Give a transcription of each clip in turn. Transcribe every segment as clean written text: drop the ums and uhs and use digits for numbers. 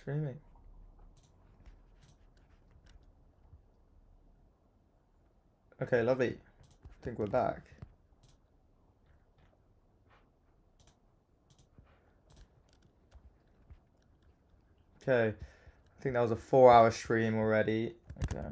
streaming. Okay, lovely. I think we're back. Okay, I think that was a 4-hour stream already. Okay.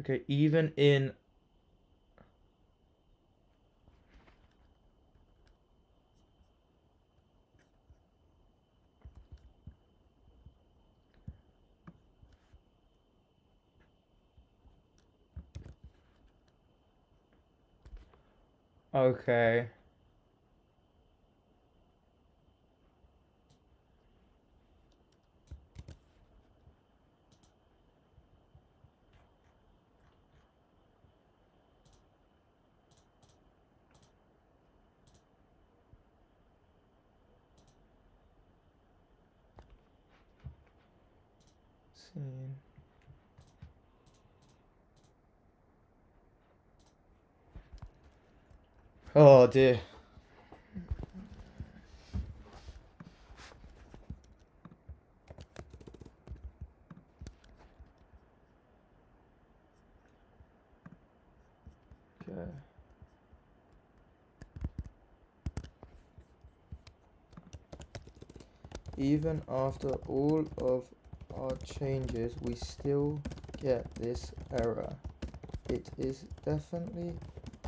Okay, even in... Okay. Scene. Oh dear. Okay. Even after all of our changes, we still get this error. It is definitely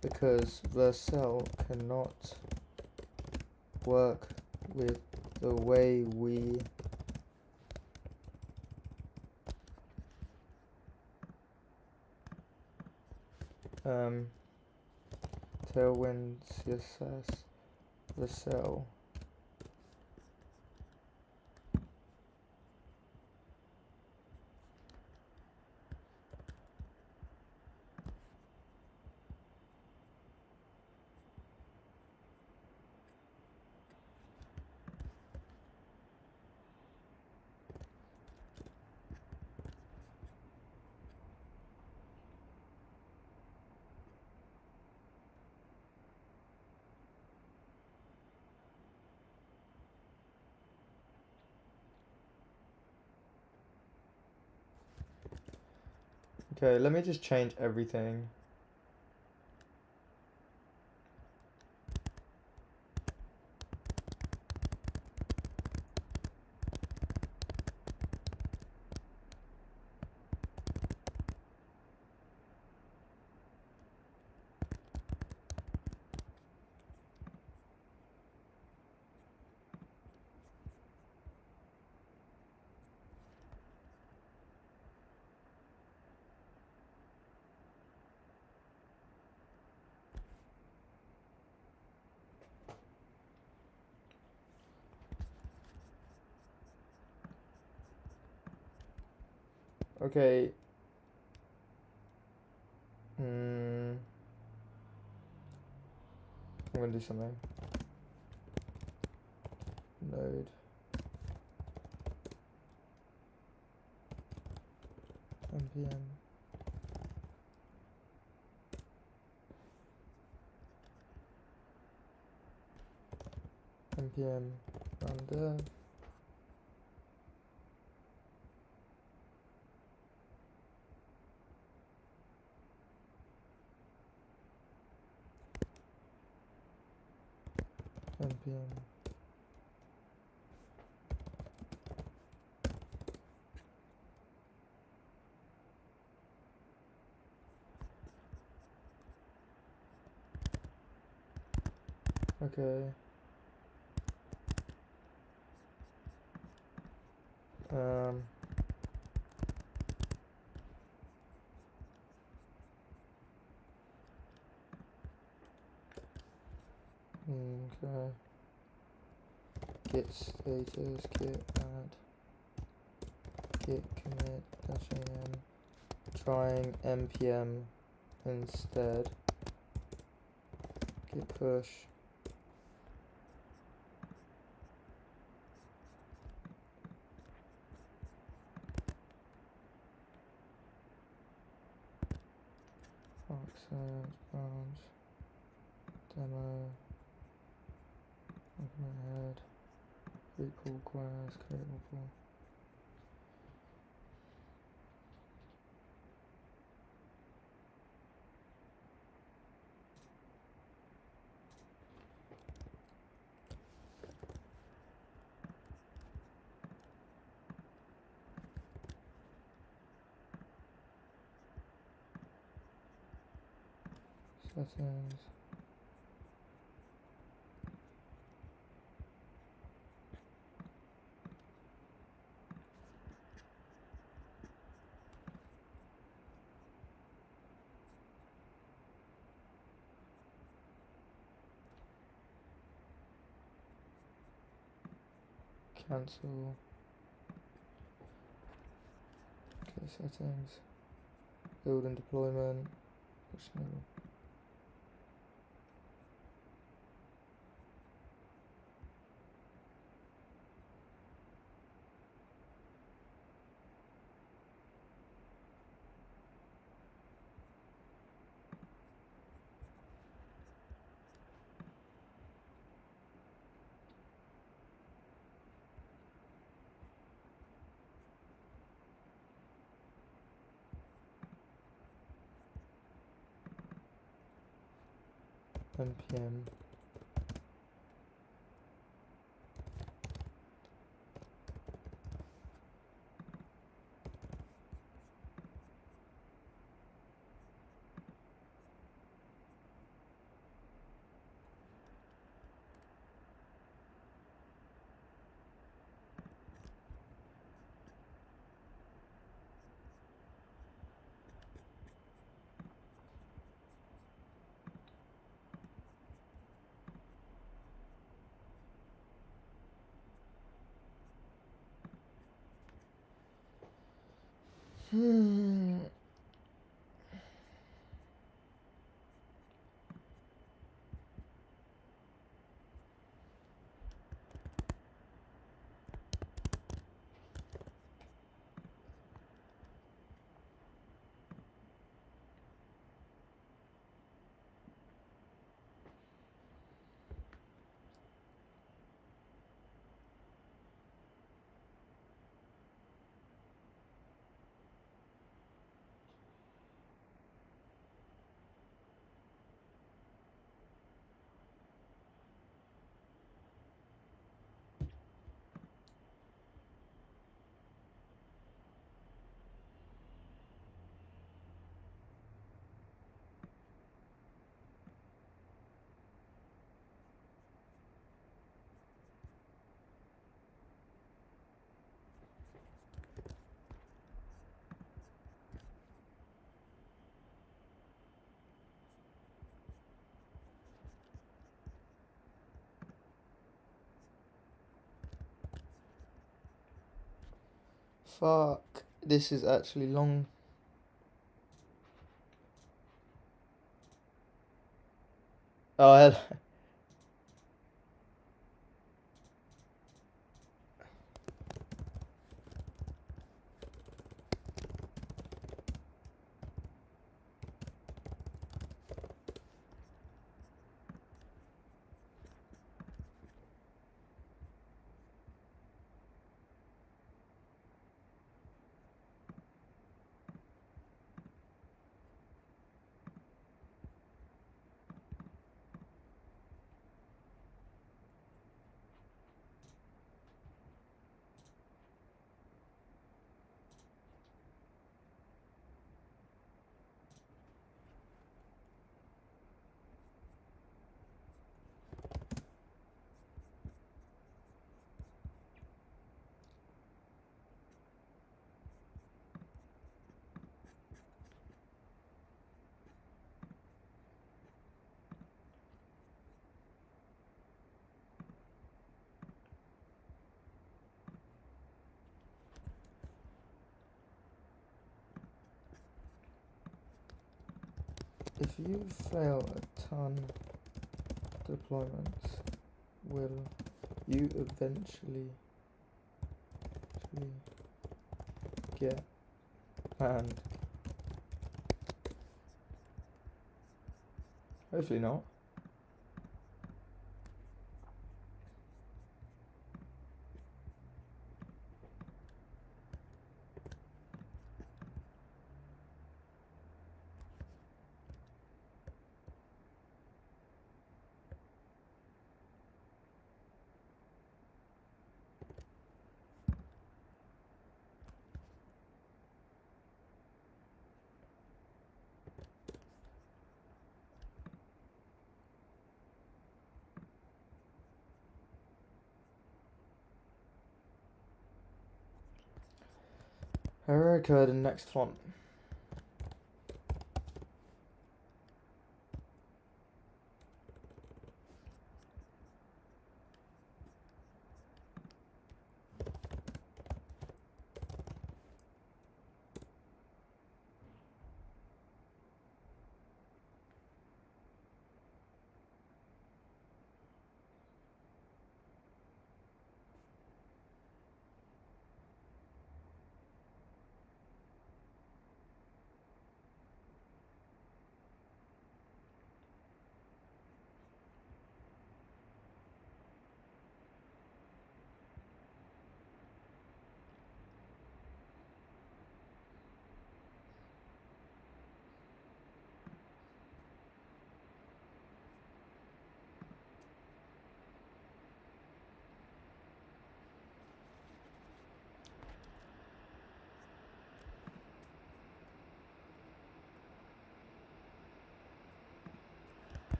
because the cell cannot work with the way we tailwinds assess the cell. Okay, let me just change everything. Okay. I'm gonna do something. Node. npm. npm run dev. npm okay. Okay. Git status, git add, git commit -am, trying npm instead, git push, Park search, branch, demo, open ahead, recall grass, create report. Settings. Cancel. Okay, settings. Build and deployment. Optional. NPM. Fuck. This is actually long. Oh, hello. If you fail a ton deployments, will you eventually get banned? Hopefully not. Error occurred in next font.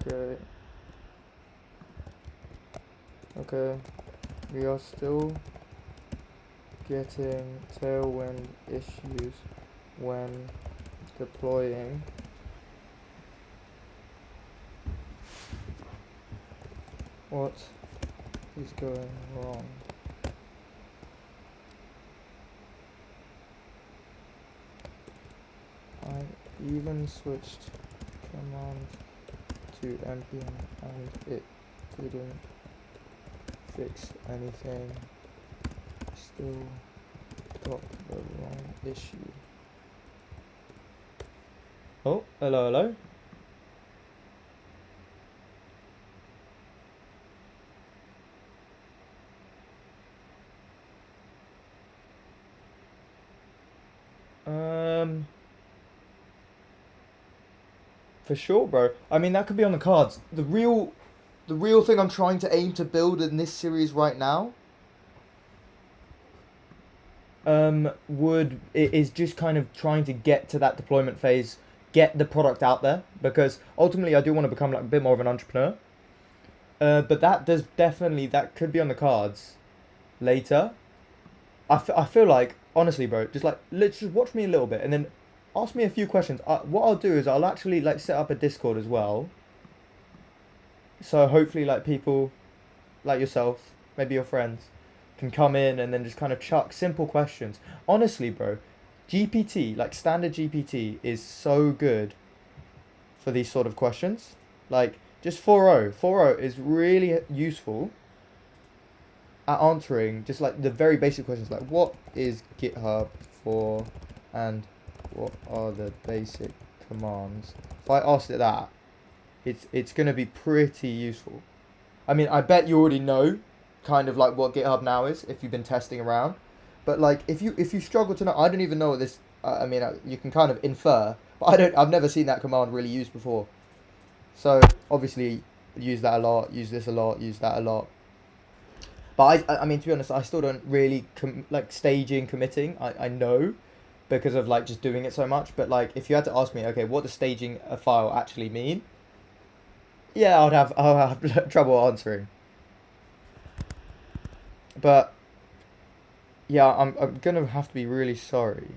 Okay. Okay. We are still getting tailwind issues when deploying. What is going wrong? I even switched commands to npm and it didn't fix anything. Still got the wrong issue. Oh, hello, hello. For sure, bro. I mean, that could be on the cards. The real thing I'm trying to aim to build in this series right now, is just kind of trying to get to that deployment phase, get the product out there, because ultimately I do want to become like a bit more of an entrepreneur. But that could be on the cards later. I feel like, honestly, bro, just like, let's just watch me a little bit and then ask me a few questions. What I'll do is I'll actually like set up a Discord as well. So hopefully like people like yourself, maybe your friends, can come in and then just kind of chuck simple questions. Honestly, bro, GPT, like standard GPT is so good for these sort of questions. Like just 4.0 is really useful at answering just like the very basic questions like what is GitHub for and what are the basic commands. If I asked it that, it's gonna be pretty useful. I mean, I bet you already know kind of like what GitHub now is if you've been testing around. But like if you struggle to know, I don't even know what this. I mean, you can kind of infer, but I don't. I've never seen that command really used before. So obviously, use that a lot. Use this a lot. Use that a lot. But I mean, to be honest, I still don't really like staging committing. I know because of like just doing it so much. But like, if you had to ask me, okay, what does staging a file actually mean? Yeah, I'll have trouble answering. But yeah, I'm gonna have to be really sorry.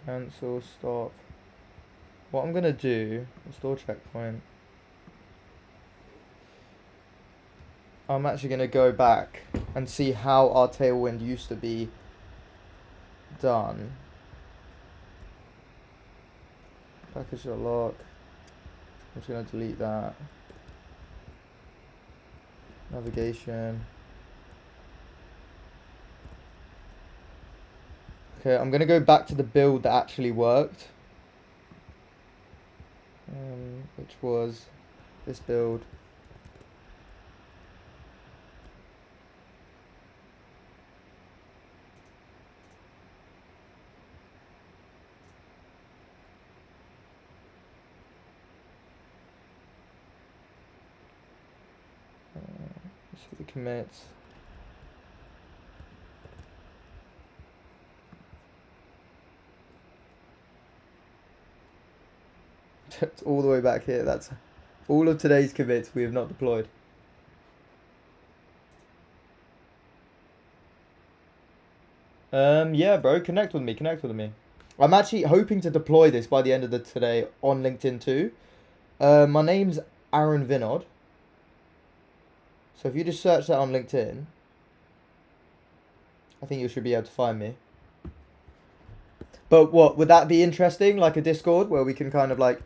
Cancel, stop. What I'm gonna do, restore checkpoint. I'm actually gonna go back and see how our tailwind used to be done. Package lock. I'm just gonna delete that. Navigation. Okay, I'm gonna go back to the build that actually worked. Which was this build. See the commits. It's all the way back here. That's all of today's commits we have not deployed. Yeah, bro, connect with me. Connect with me. I'm actually hoping to deploy this by the end of the today on LinkedIn too. My name's Aaron Vinod. So if you just search that on LinkedIn, I think you should be able to find me. But what, would that be interesting? Like a Discord where we can kind of like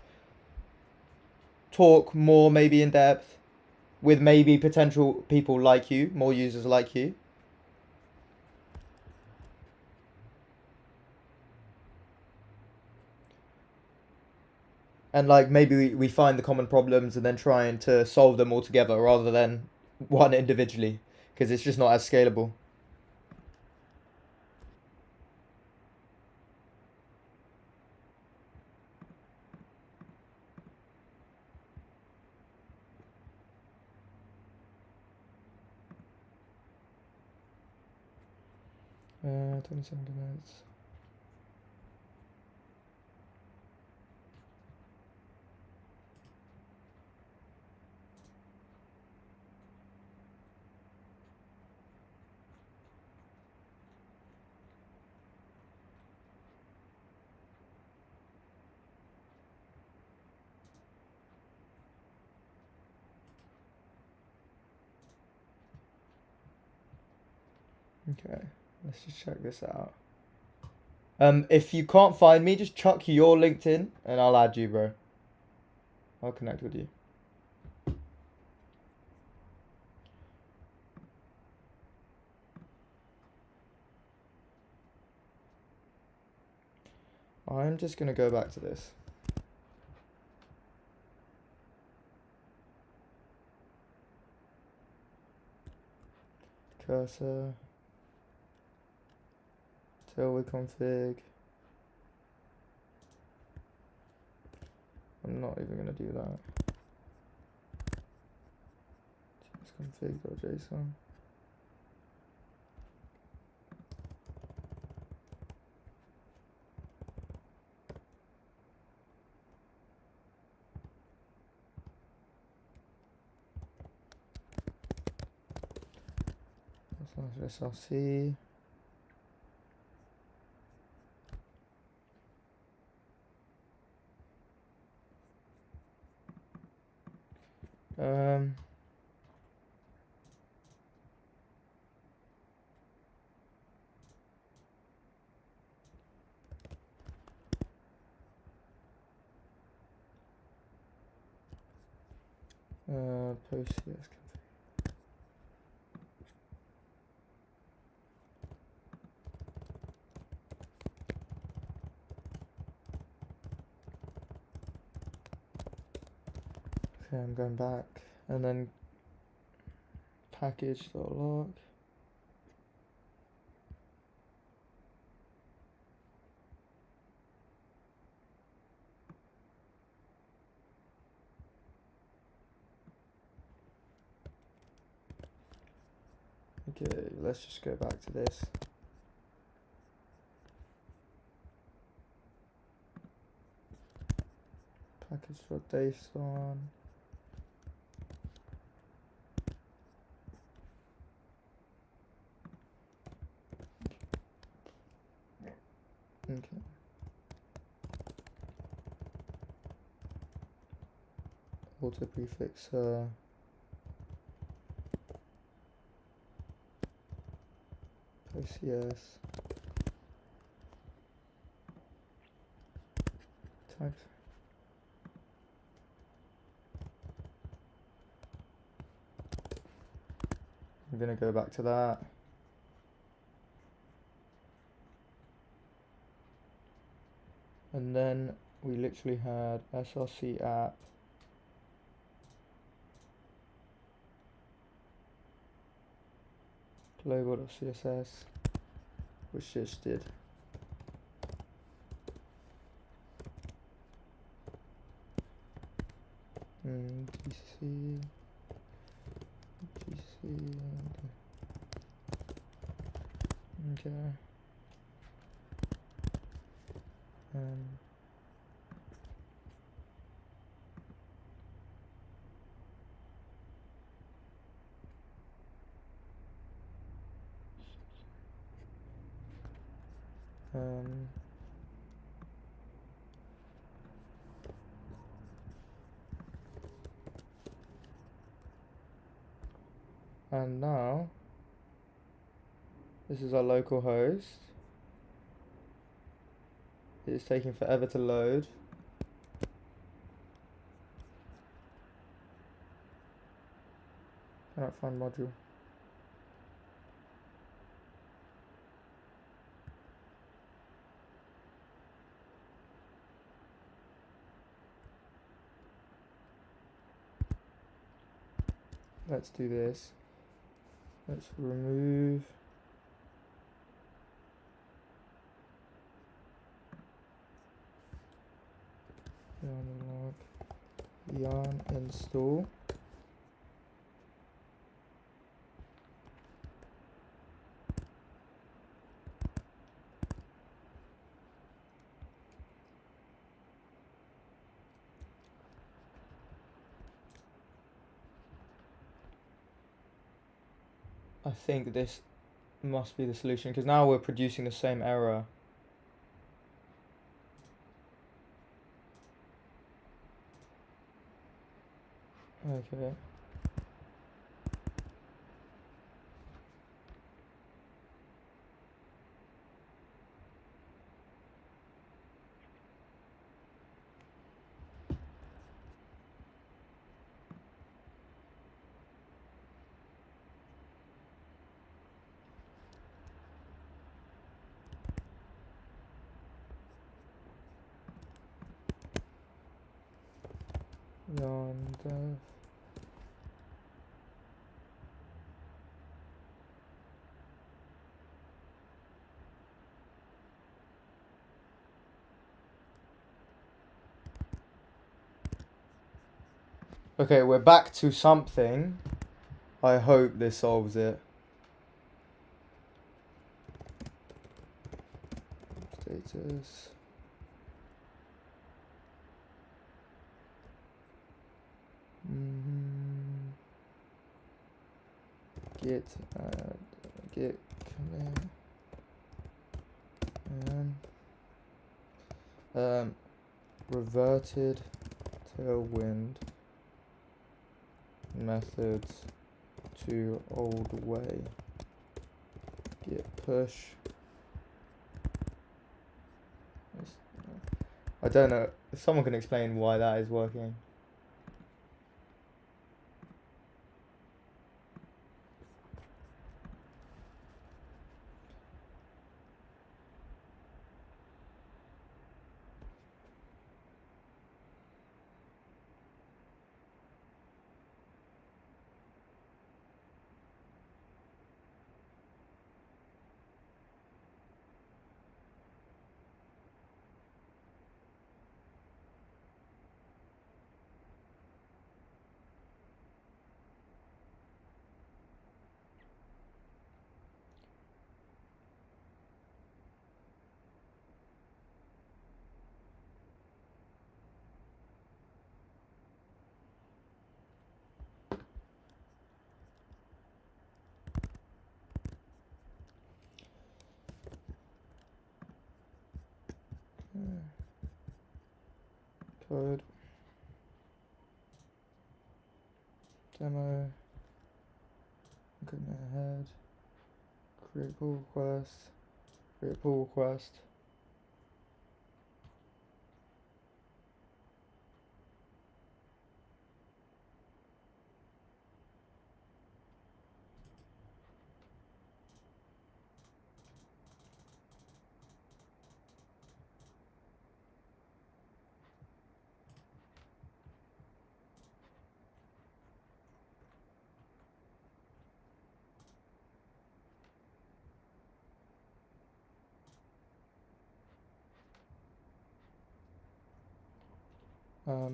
talk more maybe in depth with maybe potential people like you, more users like you? And like maybe we find the common problems and then trying to solve them all together rather than one individually, because it's just not as scalable. Uh, 27 minutes. Okay, let's just check this out. If you can't find me, just chuck your LinkedIn and I'll add you, bro. I'll connect with you. I'm just gonna go back to this. Cursor. Tailwind config. I'm not even gonna do that. Just config.json. SRC. Um, post yes config. Okay, I'm going back and then package.log. Okay, let's just go back to this. Package.json. Okay. auto prefix post yes type. I'm gonna go back to that. And then we literally had src app global.css, which just did GC okay. And now this is our local host. It's taking forever to load. Cannot find module. Let's do this. Let's remove yarn install. I think this must be the solution, because now we're producing the same error. Okay. Yarn dev. Okay, we're back to something. I hope this solves it. Status. Git add, git commit, and reverted tailwind methods to old way. Git push. I don't know if someone can explain why that is working. Code. Demo. Getting ahead. Create pull request. Create pull request.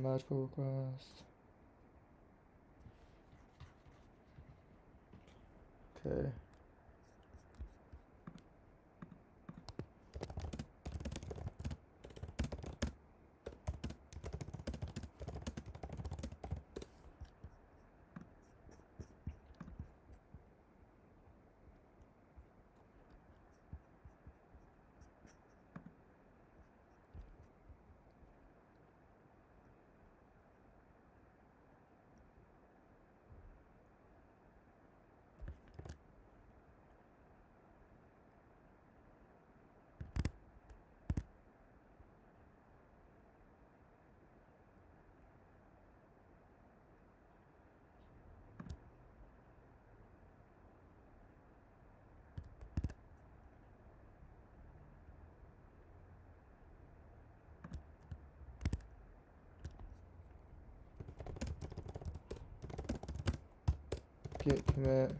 Merge pull request. Okay. Git commit.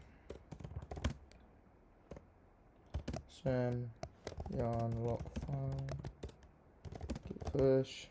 Send yarn lock file. Git push.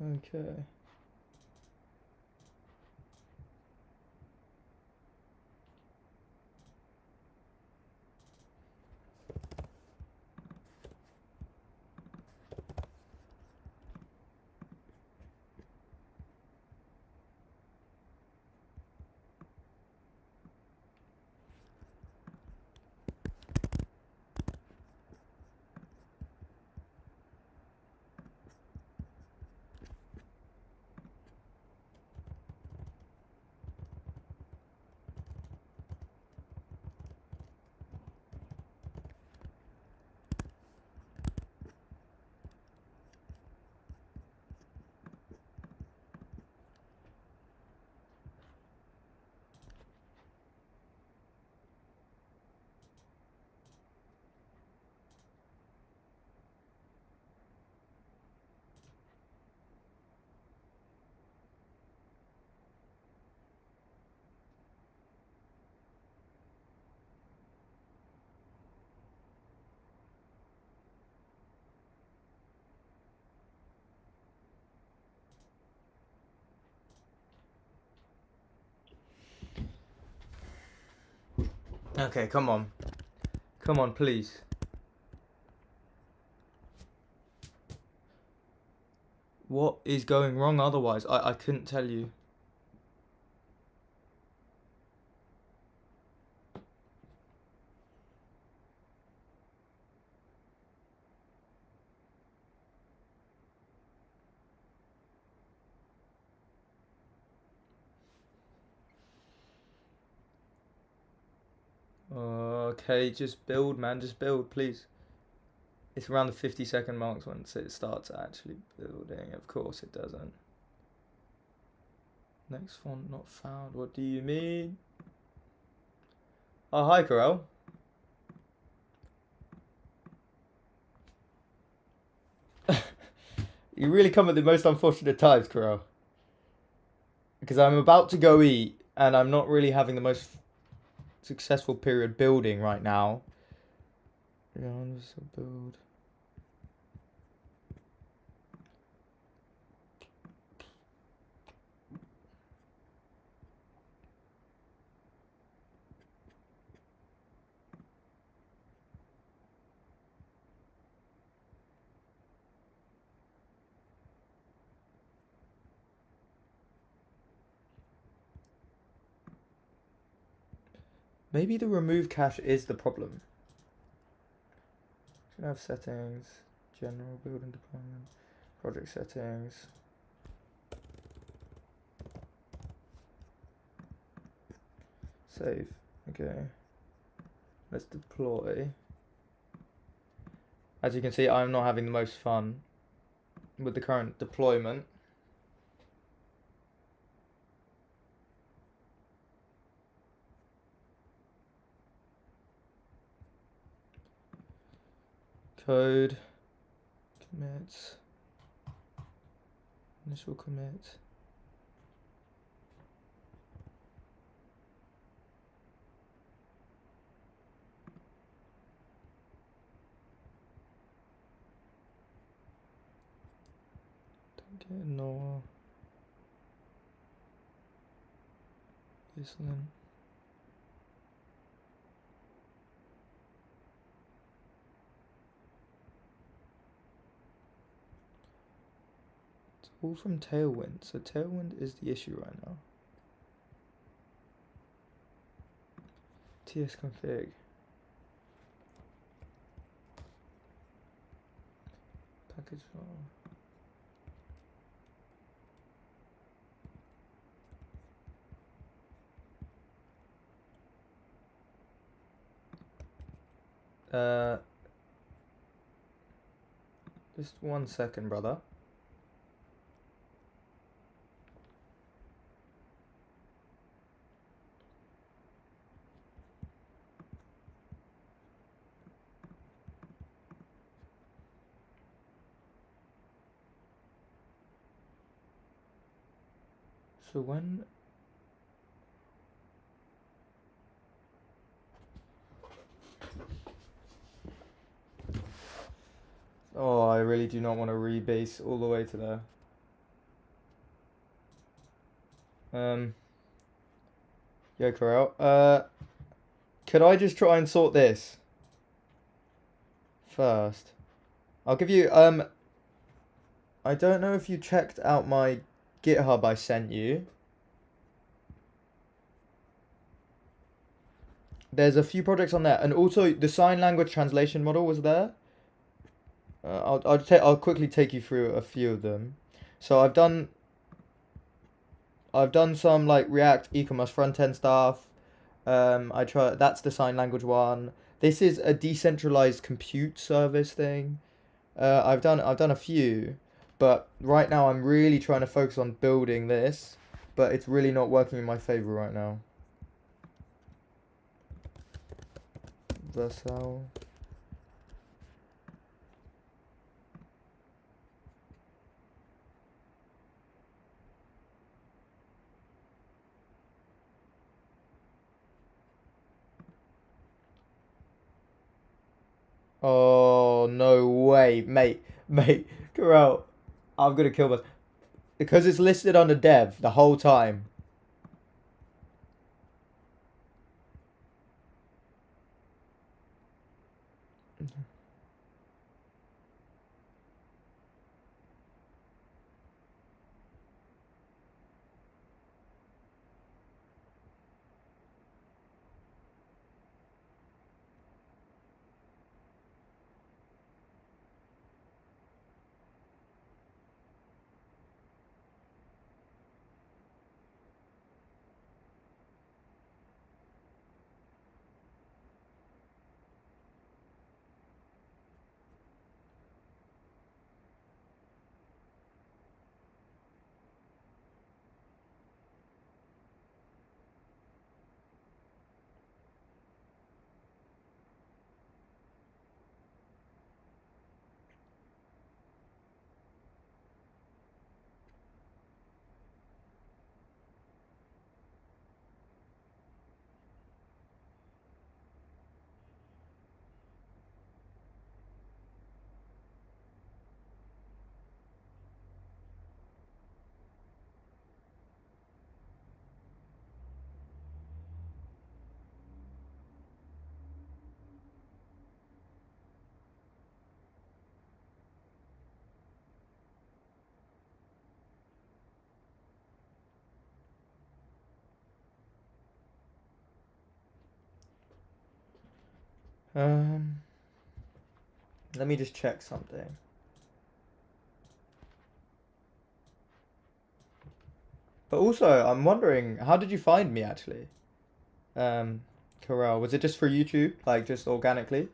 Okay. Okay, come on. Come on, please. What is going wrong otherwise? I couldn't tell you. Okay, just build, man. Just build, please. It's around the 50-second marks once it starts actually building. Of course it doesn't. Next font not found. What do you mean? Oh, hi, Corel. You really come at the most unfortunate times, Carell. Because I'm about to go eat, and I'm not really having the most successful period building right now. Yeah, I'm just build. Maybe the remove cache is the problem. Should have settings, general build and deployment, project settings. Save. Okay. Let's deploy. As you can see, I'm not having the most fun with the current deployment. Code. Commit. Initial commit. Don't get no. Listening. It's all from Tailwind, so Tailwind is the issue right now. tsconfig. Package file. Just 1 second, brother. So when... Oh, I really do not want to rebase all the way to there. Yeah, Corel. Could I just try and sort this first? I'll give you, I don't know if you checked out my GitHub I sent you. There's a few projects on there, and also the sign language translation model was there. I'll quickly take you through a few of them. So I've done some like React e-commerce front end stuff. That's the sign language one. This is a decentralized compute service thing. I've done a few, but right now I'm really trying to focus on building this, but it's really not working in my favor right now. Vercel. Oh, no way, mate, Corel, I'm gonna kill myself. Because it's listed under dev the whole time. Um, Let me just check something. But also, I'm wondering, how did you find me actually? Um, Corel, was it just for YouTube, like just organically?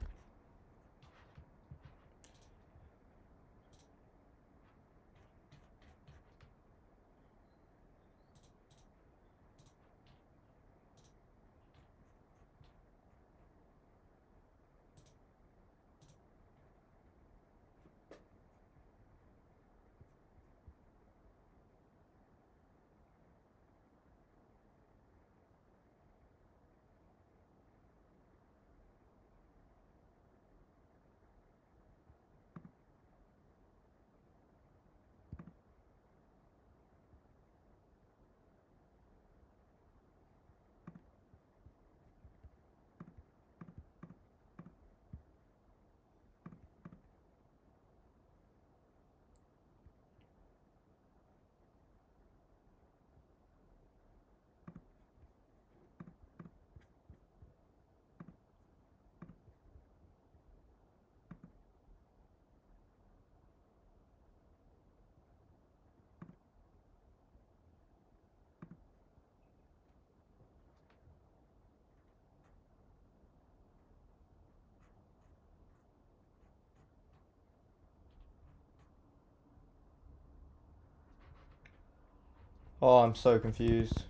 Oh, I'm so confused.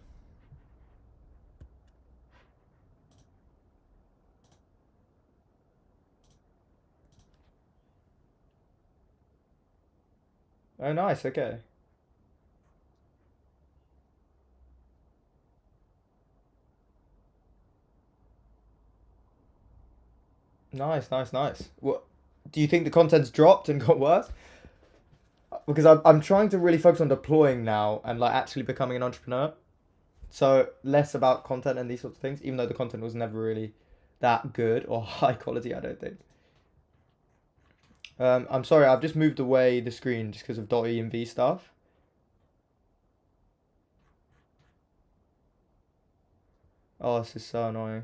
Oh, nice. Okay. Nice, nice, nice. What do you think the content's dropped and got worse? Because I'm trying to really focus on deploying now and like actually becoming an entrepreneur. So less about content and these sorts of things, even though the content was never really that good or high quality, I don't think. I'm sorry, I've just moved away the screen just because of .env stuff. Oh, this is so annoying.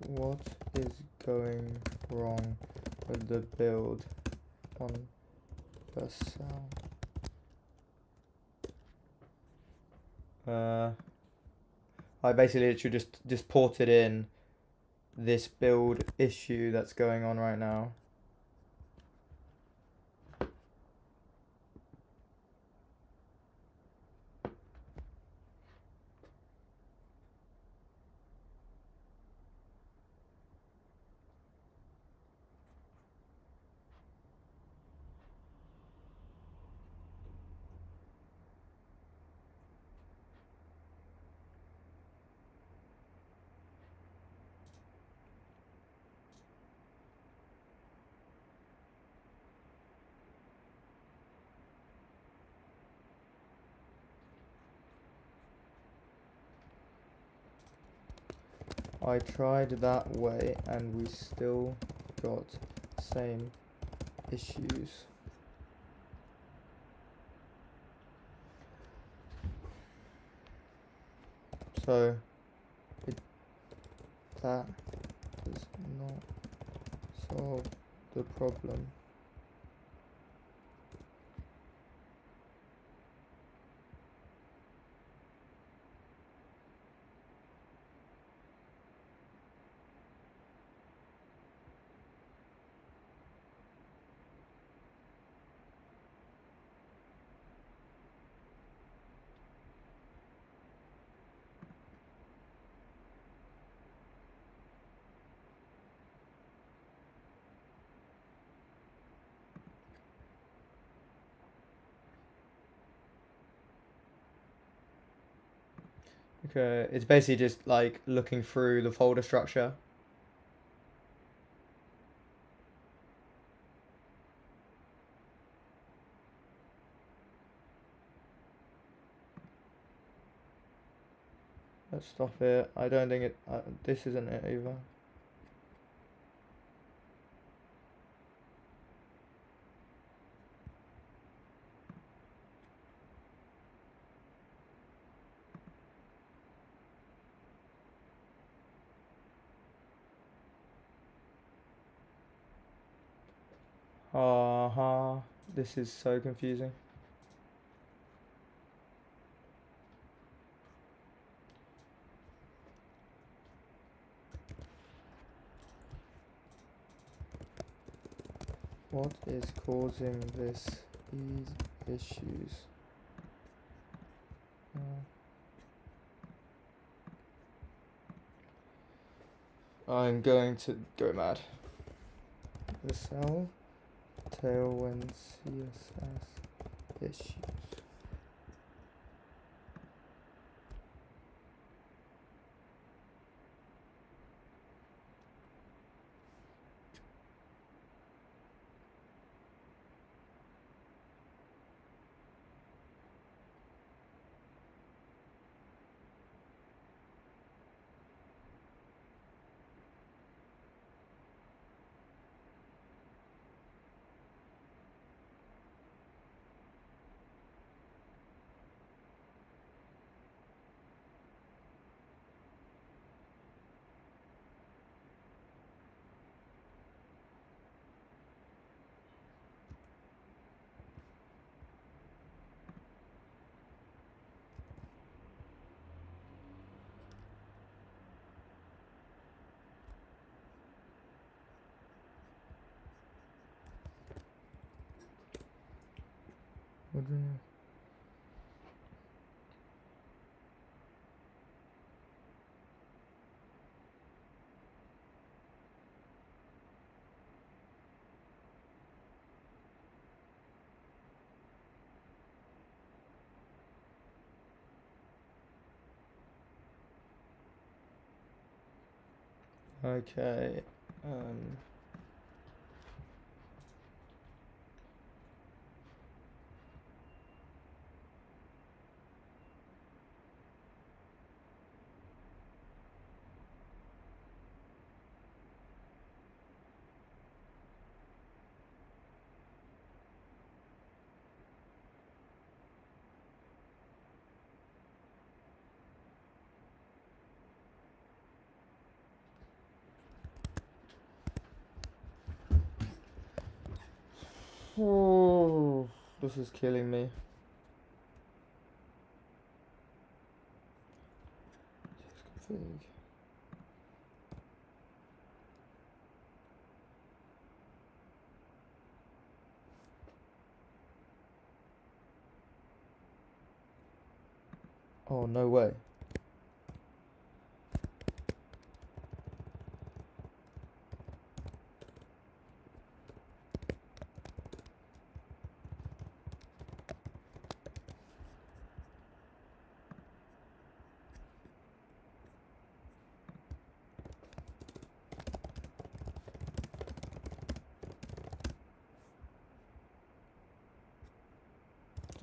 What is going wrong with the build on the cell? I basically literally just ported in this build issue that's going on right now. I tried that way and we still got same issues. So that does not solve the problem. Okay, it's basically just like looking through the folder structure. Let's stop it. I don't think it. This isn't it either. Ahah. This is so confusing. What is causing these issues? I'm going to go mad. The cell tailwind CSS issues. What do you mean? Okay. Oh, this is killing me. Config. Oh, no way.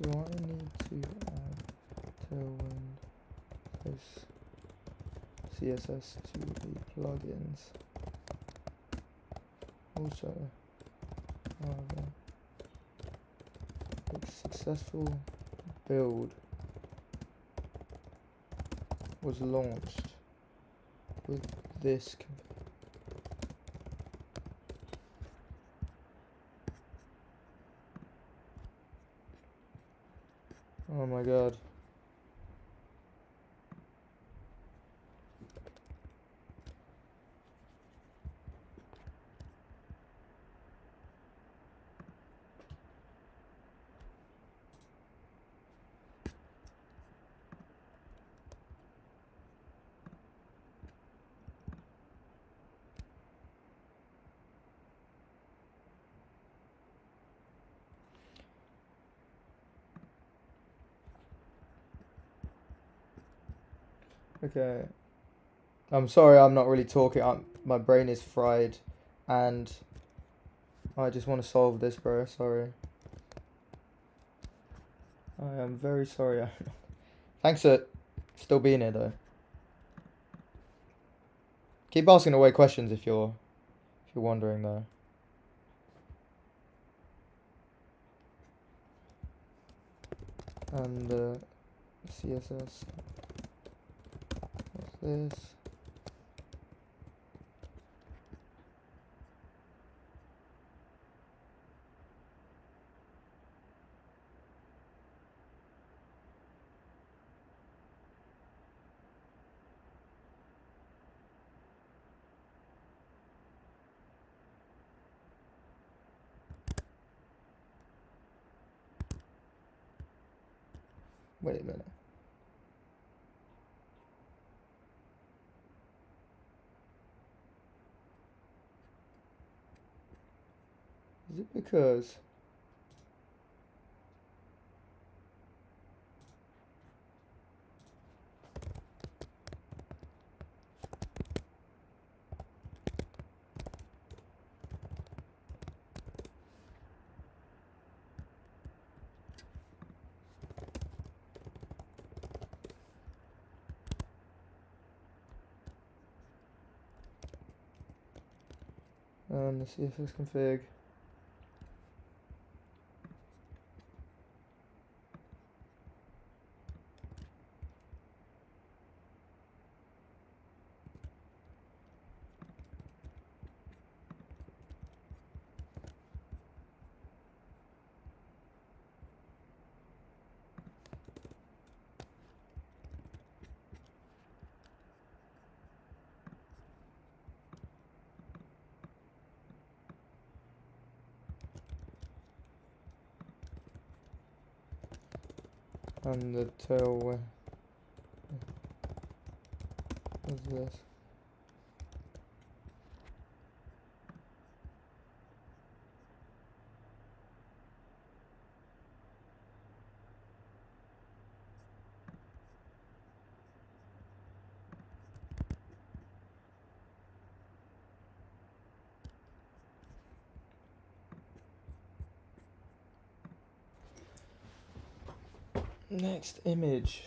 Do I need to add tailwind this CSS to the plugins? Also, however, a successful build was launched with this oh my god. Okay. I'm sorry I'm not really talking. My brain is fried and I just want to solve this, bro. Sorry. I am very sorry. Thanks for still being here, though. Keep asking away questions if you're wondering, though. And CSS. What's this? Wait a minute. Is it because... the CSS config. And the tail. What's this? Next image.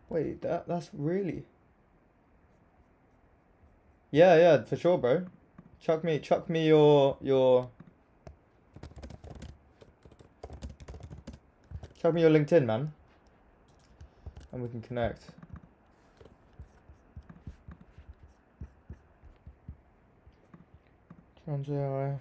Wait, that's really... Yeah, for sure, bro. Chuck me your chuck me your LinkedIn, man. And we can connect. Trans AI.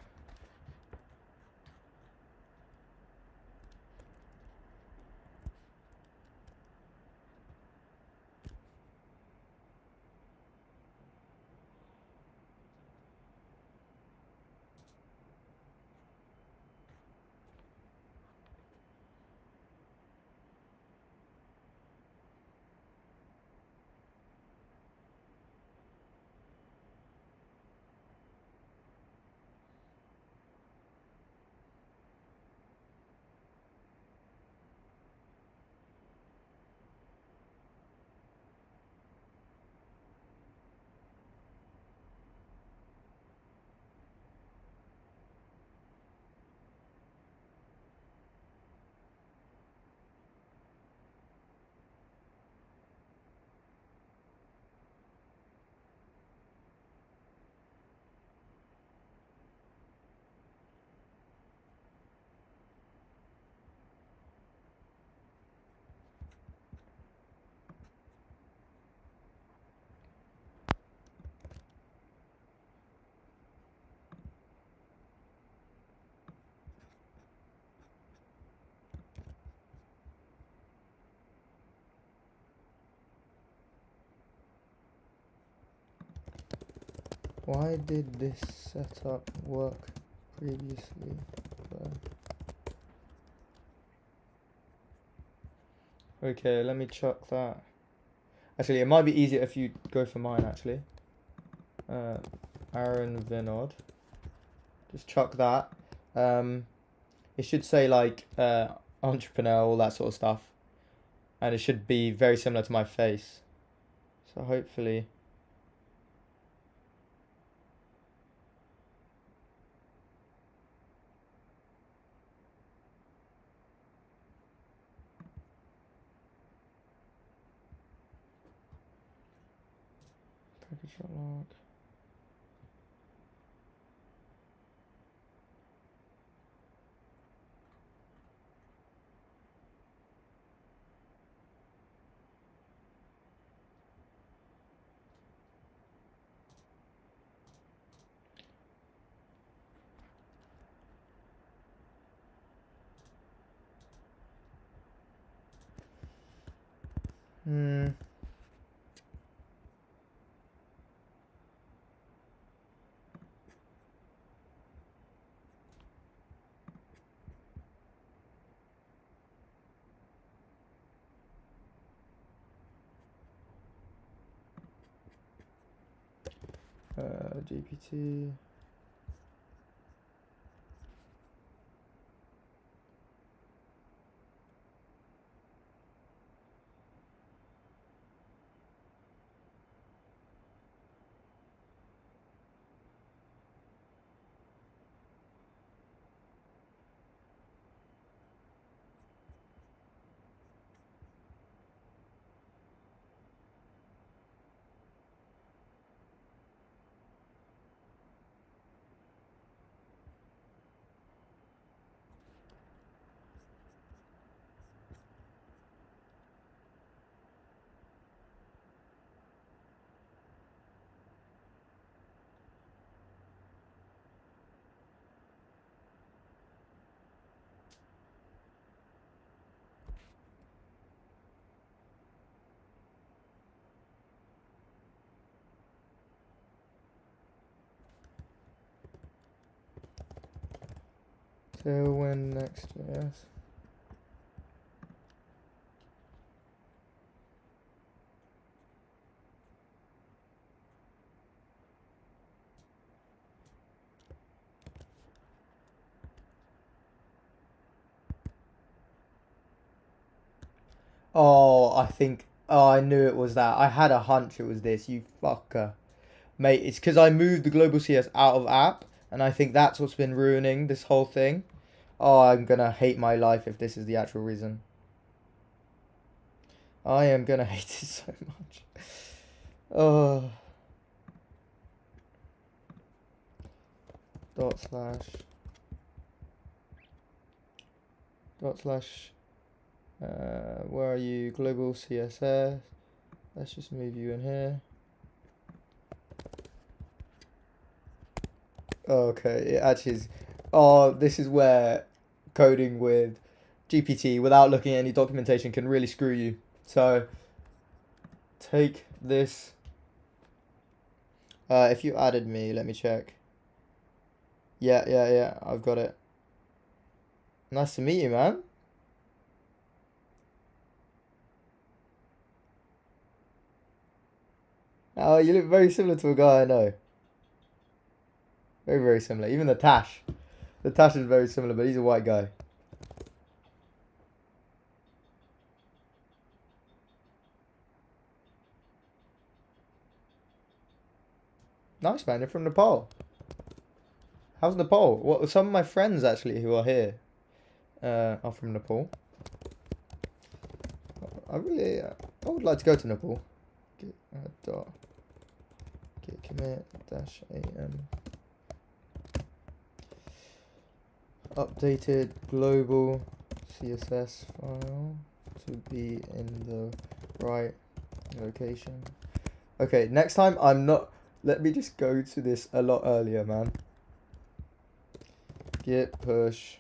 Why did this setup work previously? Okay, let me chuck that. Actually, it might be easier if you go for mine, actually. Aaron Vinod. Just chuck that. It should say like entrepreneur, all that sort of stuff, and it should be very similar to my face. So hopefully. Package lock. GPT. Tailwind next, yes. Oh, I think. Oh, I knew it was that. I had a hunch it was this. You fucker. Mate, it's because I moved the Global CS out of app, and I think that's what's been ruining this whole thing. Oh, I'm gonna hate my life if this is the actual reason. I am gonna hate it so much. Oh. Dot slash. Dot slash. Where are you? Global CSS. Let's just move you in here. Okay, it actually is. Oh, this is where coding with GPT without looking at any documentation can really screw you. So, take this. If you added me, let me check. Yeah, I've got it. Nice to meet you, man. Oh, you look very similar to a guy I know. Very, very similar. Even the Tash. The Tash is very similar, but he's a white guy. Nice, man. You're from Nepal. How's Nepal? What? Some of my friends actually who are here are from Nepal. I would like to go to Nepal. Git commit dash am. Updated global CSS file to be in the right location. Okay, next time I'm not. Let me just go to this a lot earlier, man. Git push.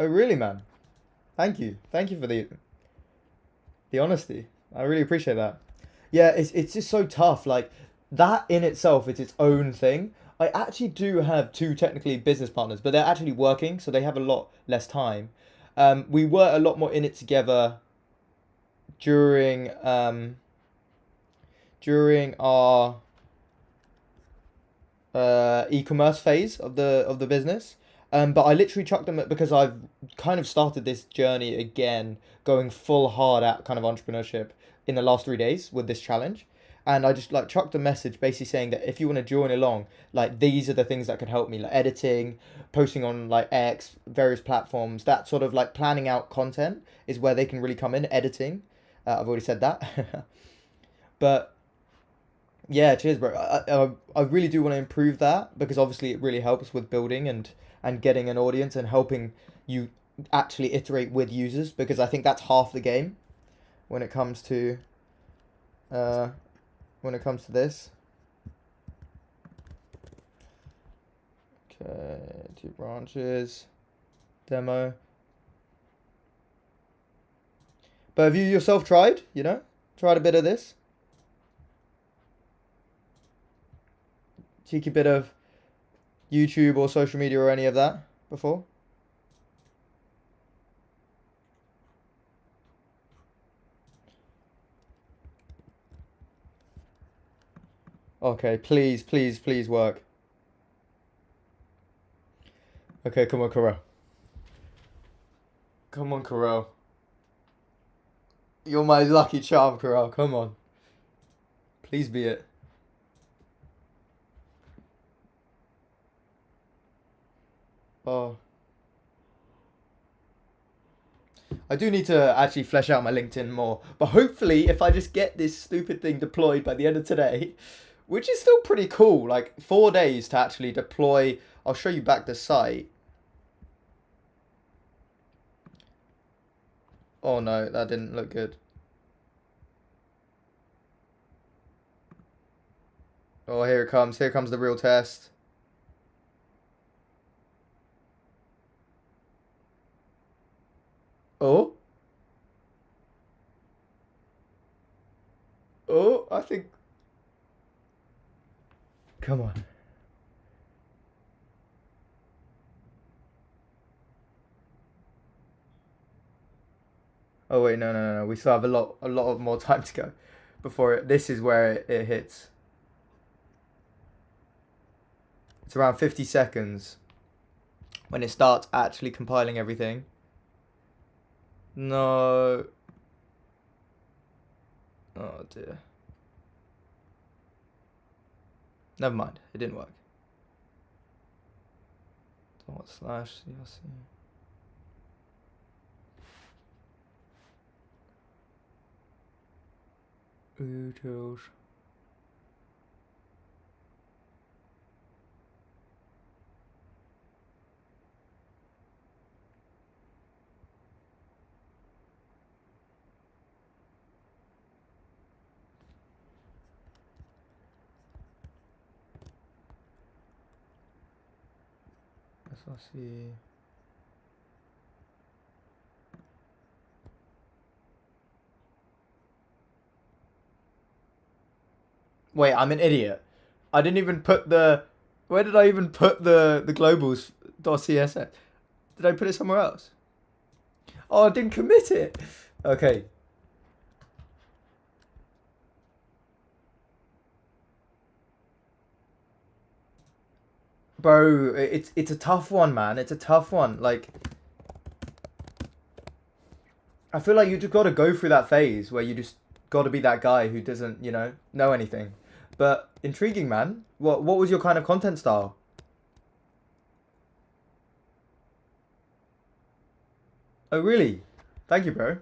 Oh really, man? Thank you. Thank you for the honesty. I really appreciate that. Yeah, it's just so tough. Like that in itself, it's its own thing. I actually do have two technically business partners, but they're actually working, so they have a lot less time. We were a lot more in it together during during our e-commerce phase of the business. But I literally chucked them because I've kind of started this journey again, going full hard at kind of entrepreneurship in the last 3 days with this challenge. And I just like chucked a message basically saying that if you want to join along, like these are the things that could help me, like editing, posting on like X, various platforms, that sort of like planning out content is where they can really come in. Editing, I've already said that. But yeah, cheers, bro. I really do want to improve that because obviously it really helps with building and getting an audience and helping you actually iterate with users because I think that's half the game when it comes to uh this. Okay, 2 branches, demo. But have you yourself tried? Tried a bit of this? Cheeky bit of YouTube or social media or any of that before? Okay, please, please, please work. Okay, come on, Carell. Come on, Carell. You're my lucky charm, Carell. Come on. Please be it. Oh. I do need to actually flesh out my LinkedIn more. But hopefully, if I just get this stupid thing deployed by the end of today, which is still pretty cool, like 4 days to actually deploy. I'll show you back the site. Oh no, that didn't look good. Oh, here it comes. Here comes the real test. Oh. Oh, I think. Come on. Oh wait, no, no, no, no. We still have a lot of more time to go before it. This is where it hits. It's around 50 seconds when it starts actually compiling everything. No. Oh dear. Never mind. It didn't work. Slash CRC. Utils. SRC. Wait, I'm an idiot. I didn't even put the. Where did I even put the globals .css? Did I put it somewhere else? Oh, I didn't commit it. Okay. Bro, it's a tough one, man. It's a tough one. Like, I feel like you just got to go through that phase where you just got to be that guy who doesn't, know anything. But intriguing, man. What was your kind of content style? Oh, really? Thank you, bro.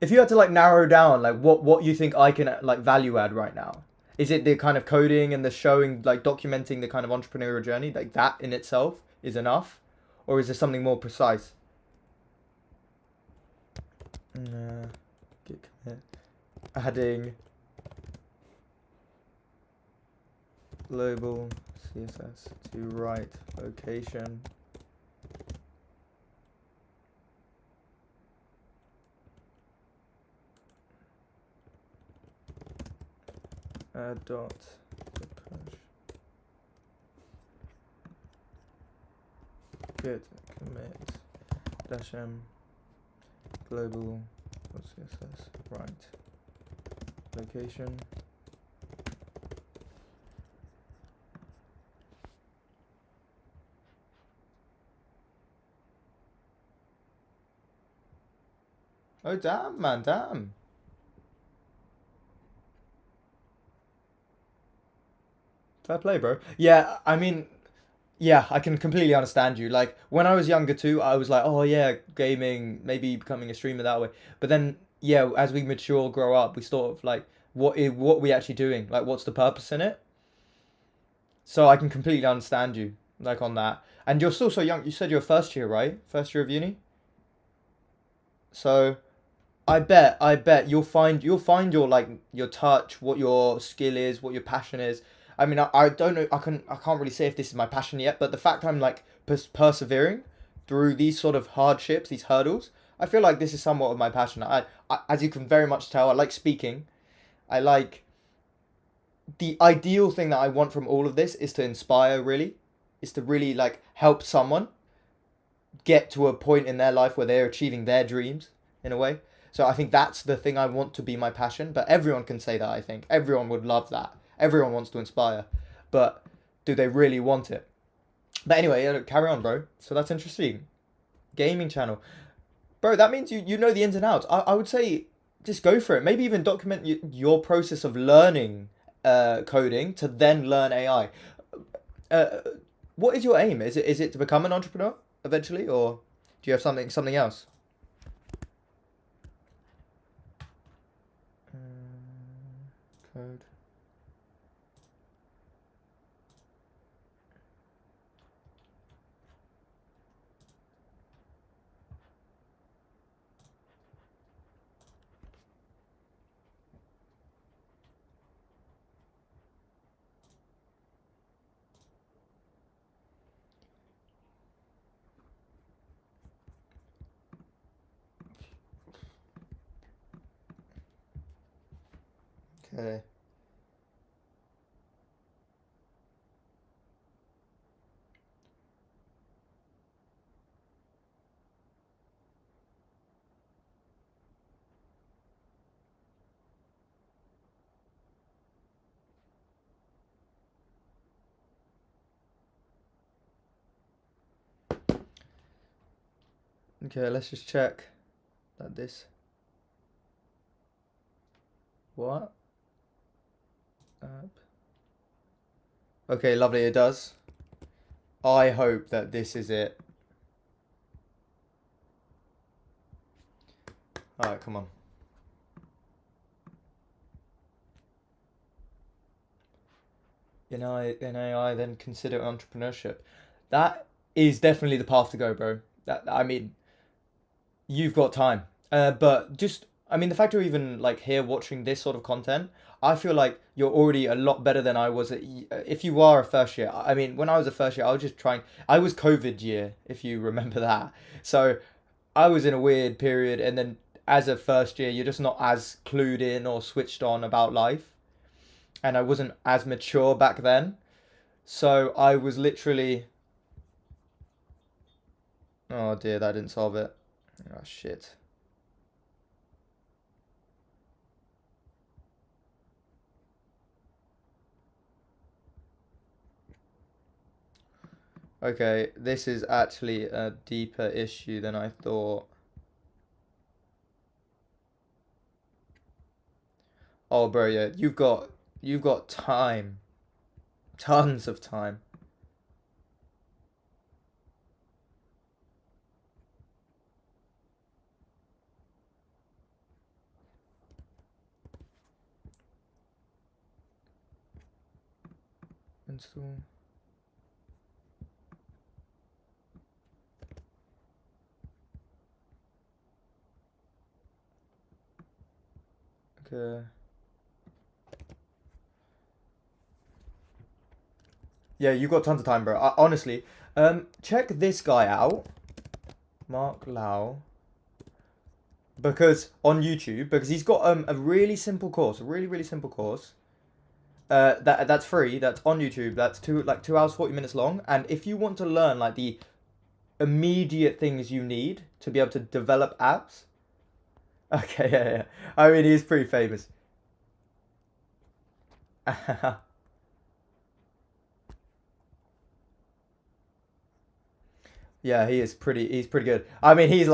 If you had to like narrow down like what you think I can like value add right now, is it the kind of coding and the showing like documenting the kind of entrepreneurial journey like that in itself is enough, or is there something more precise? Git commit. Adding global CSS to right location. Dot git commit dash m global what's CSS right location. Oh damn, man, damn. Fair play, bro. Yeah, I mean, yeah, I can completely understand you. Like when I was younger too, I was like, oh yeah, gaming, maybe becoming a streamer that way. But then, yeah, as we mature, grow up, we sort of like, what are we actually doing? Like, what's the purpose in it? So I can completely understand you, like on that. And you're still so young. You said you're first year, right? First year of uni. So I bet you'll find your like your touch, what your skill is, what your passion is. I mean, I don't know. I can't really say if this is my passion yet, but the fact I'm like persevering through these sort of hardships, these hurdles, I feel like this is somewhat of my passion. As you can very much tell, I like speaking. I like the ideal thing that I want from all of this is to inspire. Really, is to really like help someone get to a point in their life where they're achieving their dreams in a way. So I think that's the thing I want to be my passion. But everyone can say that, I think. Everyone would love that. Everyone wants to inspire. But do they really want it? But anyway, carry on, bro. So that's interesting. Gaming channel. Bro, that means you know the ins and outs. I would say just go for it. Maybe even document your process of learning coding to then learn AI. Uh, what is your aim? Is it to become an entrepreneur eventually, or do you have something else? Code. Okay. Okay, let's just check that this. What? App. Okay, lovely, it does. I hope that this is it. Alright, come on. In AI, then consider entrepreneurship. That is definitely the path to go, bro. That I mean, you've got time. But just, I mean, the fact you're even like here watching this sort of content, I feel like you're already a lot better than I was if you are a first year. I mean, when I was a first year, I was just trying. I was COVID year, if you remember that. So I was in a weird period, and then as a first year, you're just not as clued in or switched on about life, and I wasn't as mature back then. So I was literally, oh dear, that didn't solve it. Oh shit. Okay, this is actually a deeper issue than I thought. Oh, bro, yeah, you've got time, tons of time. Install. Okay. Yeah, you've got tons of time, bro. Honestly, check this guy out, Mark Lau, because on YouTube, because he's got a really simple course, a really simple course. That's free. That's on YouTube. That's 2 hours 40 minutes long. And if you want to learn like the immediate things you need to be able to develop apps. Okay, yeah. I mean, he's pretty famous. Yeah, he's pretty good. I mean, he's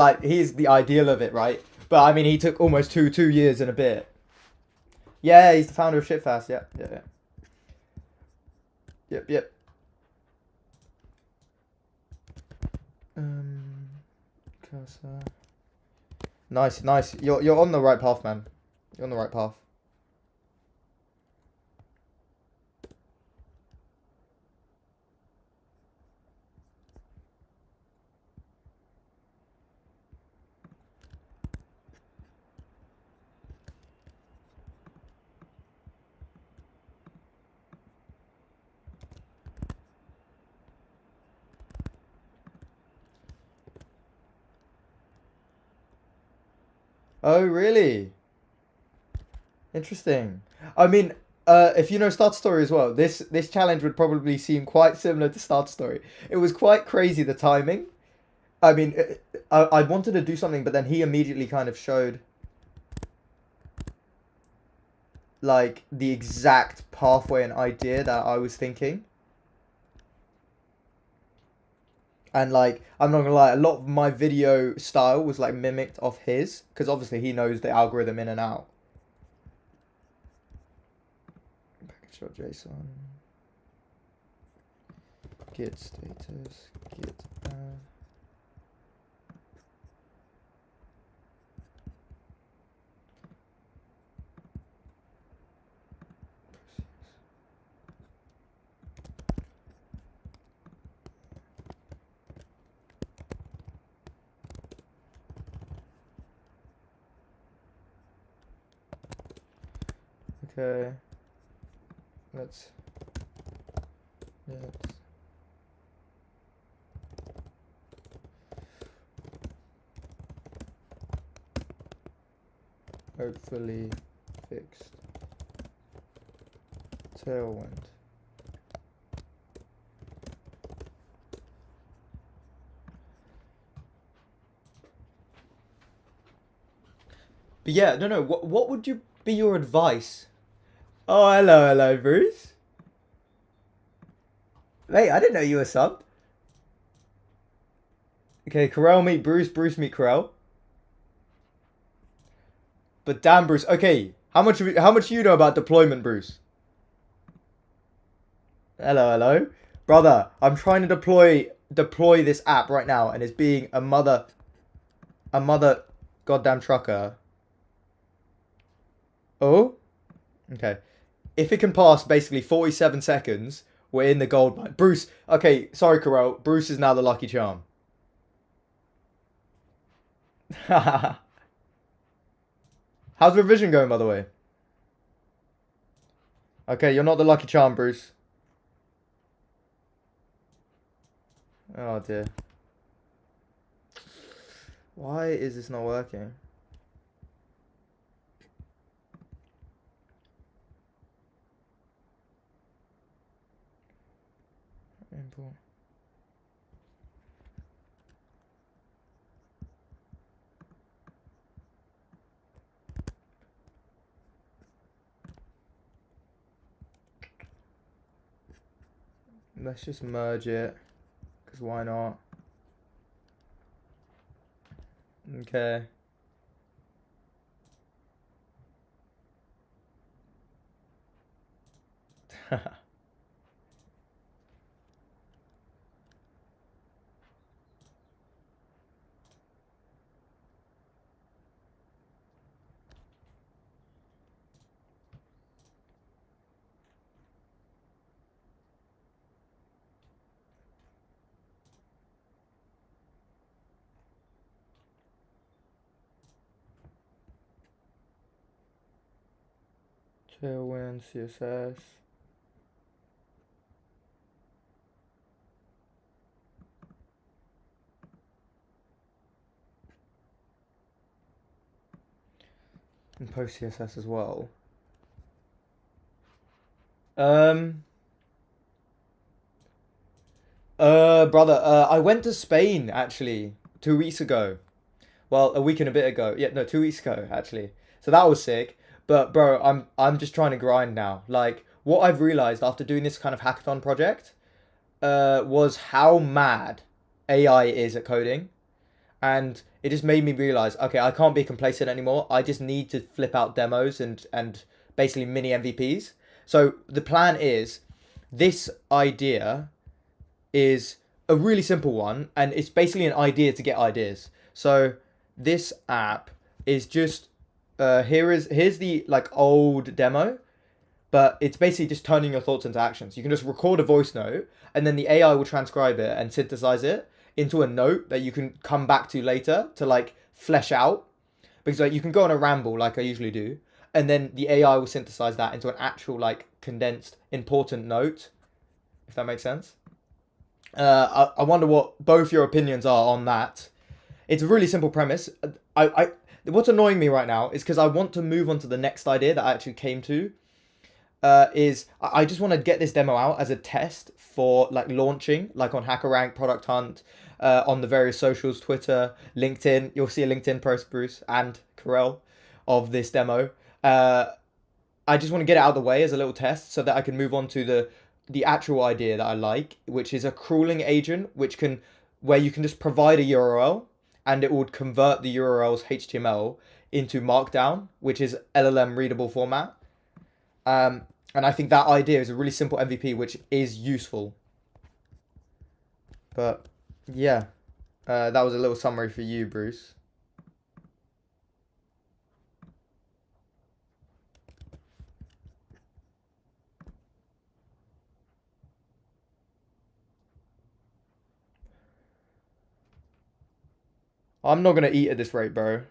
the ideal of it, right? But I mean, he took almost two years and a bit. Yeah, he's the founder of Shitfast. Yeah, yeah, yeah. Yep. Um, cursor. Nice. You're on the right path, man. You're on the right path. Oh, really? Interesting. I mean, if you know Start Story as well, this challenge would probably seem quite similar to Start Story. It was quite crazy the timing. I mean, I wanted to do something, but then he immediately kind of showed like the exact pathway and idea that I was thinking. And like, I'm not gonna lie, a lot of my video style was like mimicked off his, because obviously he knows the algorithm in and out. Package.json. Git status. Git add. Okay. Let's hopefully fixed. Tailwind. But yeah, no. What would you be your advice? Oh, hello, Bruce. Mate, I didn't know you were subbed. Okay, Corel meet Bruce, Bruce meet Corel. But damn, Bruce. Okay, how much do you know about deployment, Bruce? Hello, brother. I'm trying to deploy this app right now, and it's being a mother goddamn trucker. Oh, okay. If it can pass basically 47 seconds, we're in the gold mine. Bruce. Okay, sorry, Corel. Bruce is now the lucky charm. How's revision going, by the way? Okay, you're not the lucky charm, Bruce. Oh dear. Why is this not working? Import. Let's just merge it, because why not? Okay. Tailwind, CSS. And post CSS as well. Um, Brother, I went to Spain actually 2 weeks ago. Well, a week and a bit ago. Yeah, no, 2 weeks ago actually. So that was sick. But bro, I'm just trying to grind now. Like what I've realized after doing this kind of hackathon project, was how mad AI is at coding, and it just made me realize, okay, I can't be complacent anymore. I just need to flip out demos and basically mini MVPs. So the plan is, this idea is a really simple one, and it's basically an idea to get ideas. So this app is just here's the like old demo, but it's basically just turning your thoughts into actions. You can just record a voice note, and then the AI will transcribe it and synthesize it into a note that you can come back to later to like flesh out. Because like you can go on a ramble like I usually do, and then the AI will synthesize that into an actual like condensed important note, if that makes sense. I wonder what both your opinions are on that. It's a really simple premise. I what's annoying me right now is because I want to move on to the next idea that I actually came to. Is I just want to get this demo out as a test for like launching, like on HackerRank, Product Hunt, on the various socials, Twitter, LinkedIn. You'll see a LinkedIn post, Bruce and Carell, of this demo. Uh, I just want to get it out of the way as a little test so that I can move on to the actual idea that I like, which is a crawling agent, which can where you can just provide a URL and it would convert the URL's HTML into Markdown, which is LLM readable format. And I think that idea is a really simple MVP, which is useful. But yeah, that was a little summary for you, Bruce. I'm not gonna eat at this rate, bro.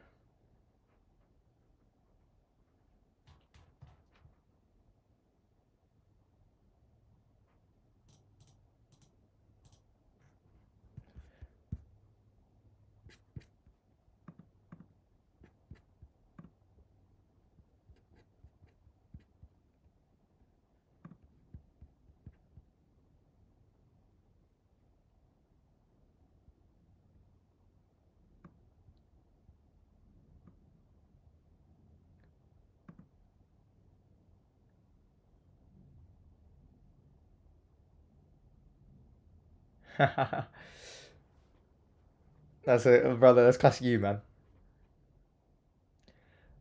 That's it, brother. That's classic you, man.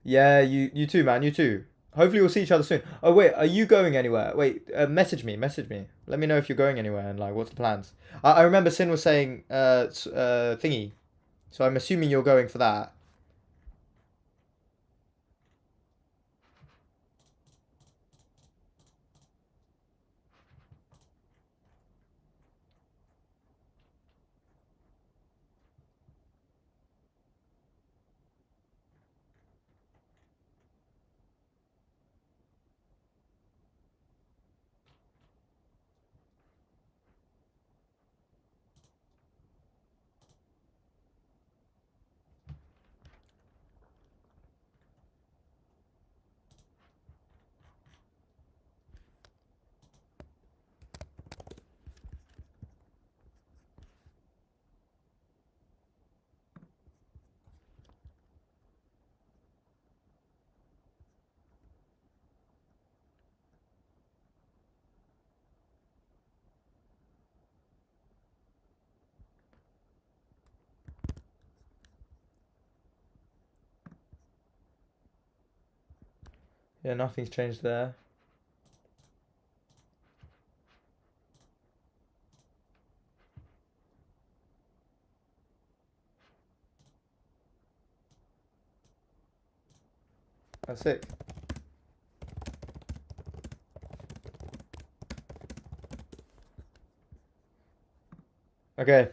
Yeah, you too, man. You too. Hopefully we'll see each other soon. Oh wait, are you going anywhere? Wait, message me, message me. Let me know if you're going anywhere and like what's the plans. I remember Sin was saying thingy, so I'm assuming you're going for that. Yeah, nothing's changed there. That's it. Okay.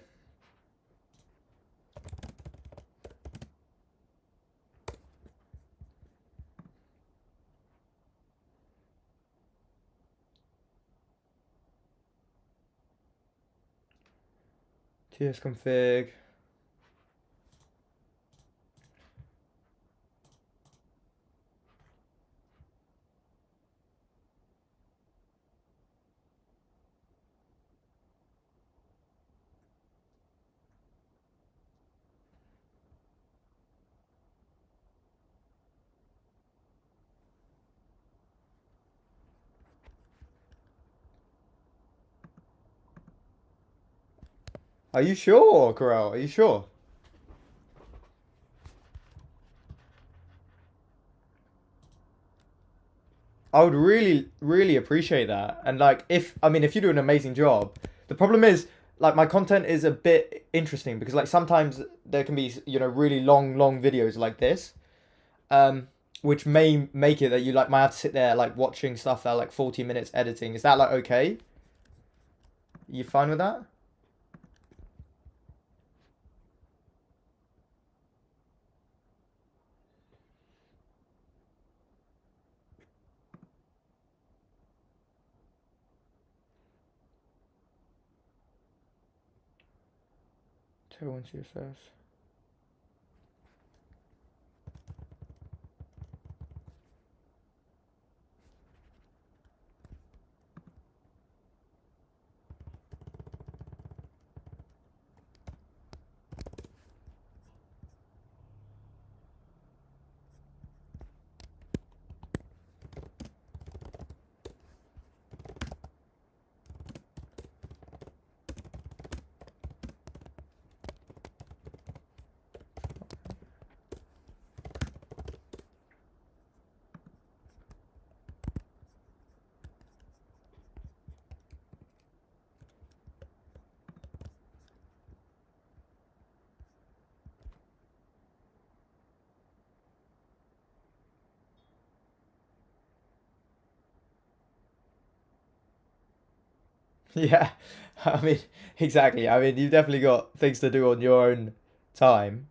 tsconfig. Are you sure, Corel? Are you sure? I would really, really appreciate that. And like, I mean, if you do an amazing job, the problem is, like, my content is a bit interesting because, like, sometimes there can be, really long videos like this, um, which may make it that you like might have to sit there like watching stuff that are like 40 minutes editing. Is that like okay? You fine with that? Tailwind CSS. Yeah, I mean, exactly. I mean, you've definitely got things to do on your own time.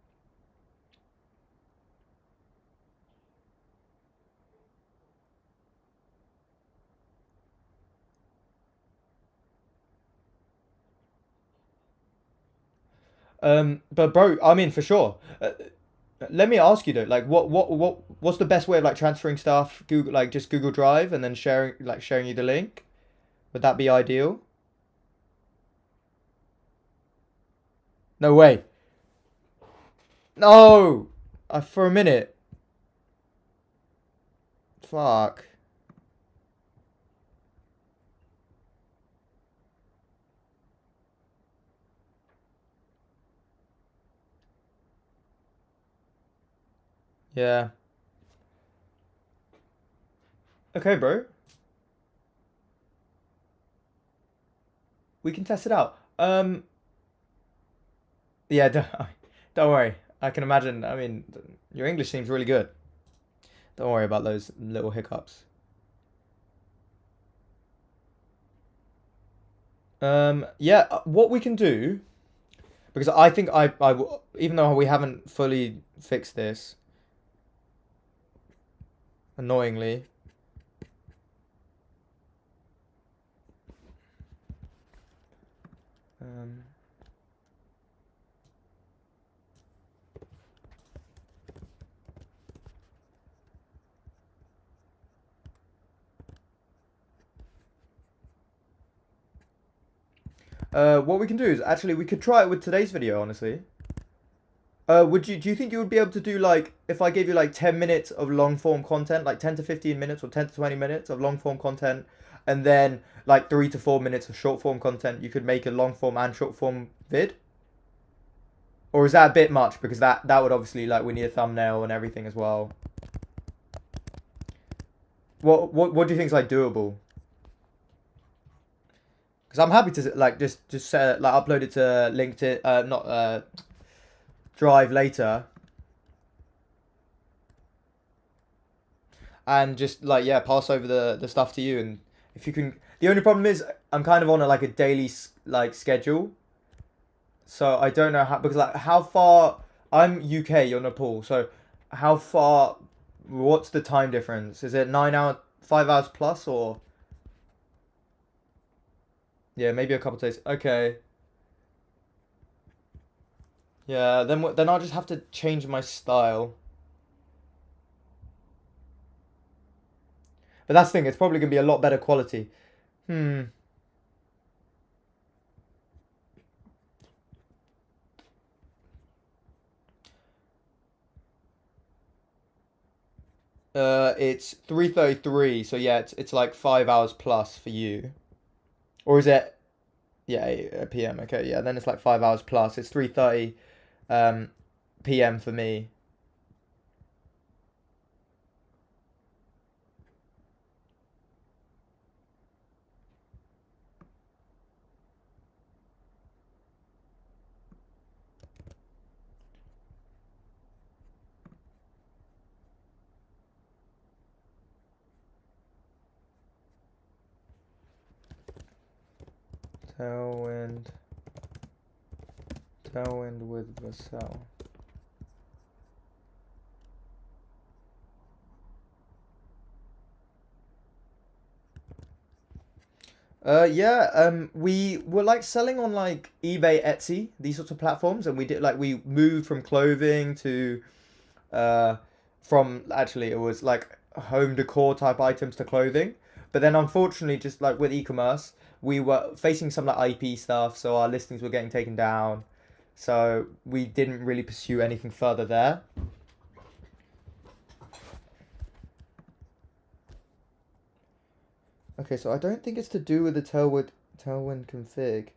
But bro, I mean, for sure. Let me ask you though, like, what's the best way of like transferring stuff? Google, like, just Google Drive and then sharing you the link. Would that be ideal? No way. No. For a minute. Fuck. Yeah. Okay, bro. We can test it out. Yeah. Don't worry. I can imagine. I mean, your English seems really good. Don't worry about those little hiccups. Yeah. What we can do, because I think even though we haven't fully fixed this, annoyingly. Um, what we can do is actually we could try it with today's video, honestly. Do you think you would be able to do like if I gave you like 10 minutes of long form content, like 10 to 15 minutes or 10 to 20 minutes of long form content, and then like 3 to 4 minutes of short form content, you could make a long form and short form vid? Or is that a bit much? Because that would obviously like we need a thumbnail and everything as well. What do you think is like doable? Because I'm happy to like just set, like upload it to LinkedIn, not Drive later, and just like yeah, pass over the stuff to you. And if you can, the only problem is I'm kind of on a like a daily like schedule, so I don't know how because like how far I'm UK, you're Nepal, so how far? What's the time difference? Is it 9 hour, 5 hours plus, or yeah, maybe a couple days? Okay, yeah, then I'll just have to change my style. But that's the thing, it's probably gonna be a lot better quality. Hmm. It's 3:33, so yeah, it's like 5 hours plus for you. Or is it? Yeah, 8 p.m. Okay, yeah, then it's like 5 hours plus. It's 3:30 p.m. for me. Tailwind, tailwind with Vassell. Yeah, we were like selling on like eBay, Etsy, these sorts of platforms, and we did like we moved from clothing to uh from actually it was like home decor type items to clothing. But then unfortunately just like with e-commerce, we were facing some like IP stuff, so our listings were getting taken down. So we didn't really pursue anything further there. Okay, so I don't think it's to do with the tailwind config.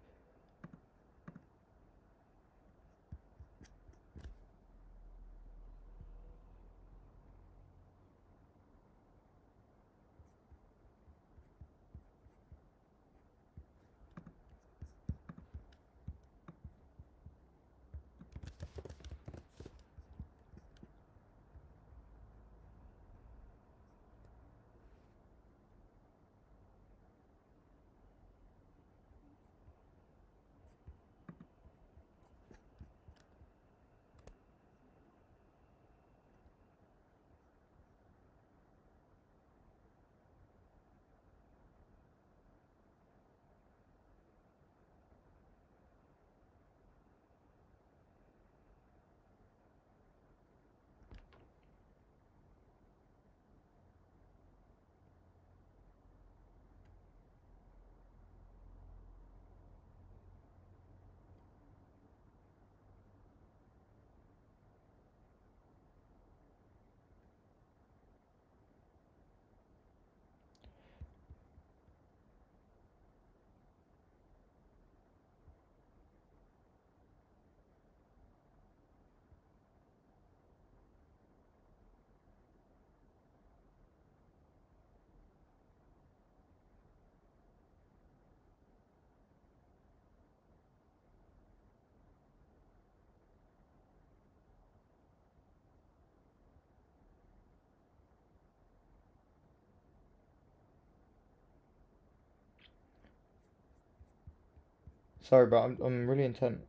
Sorry, but I'm really intent.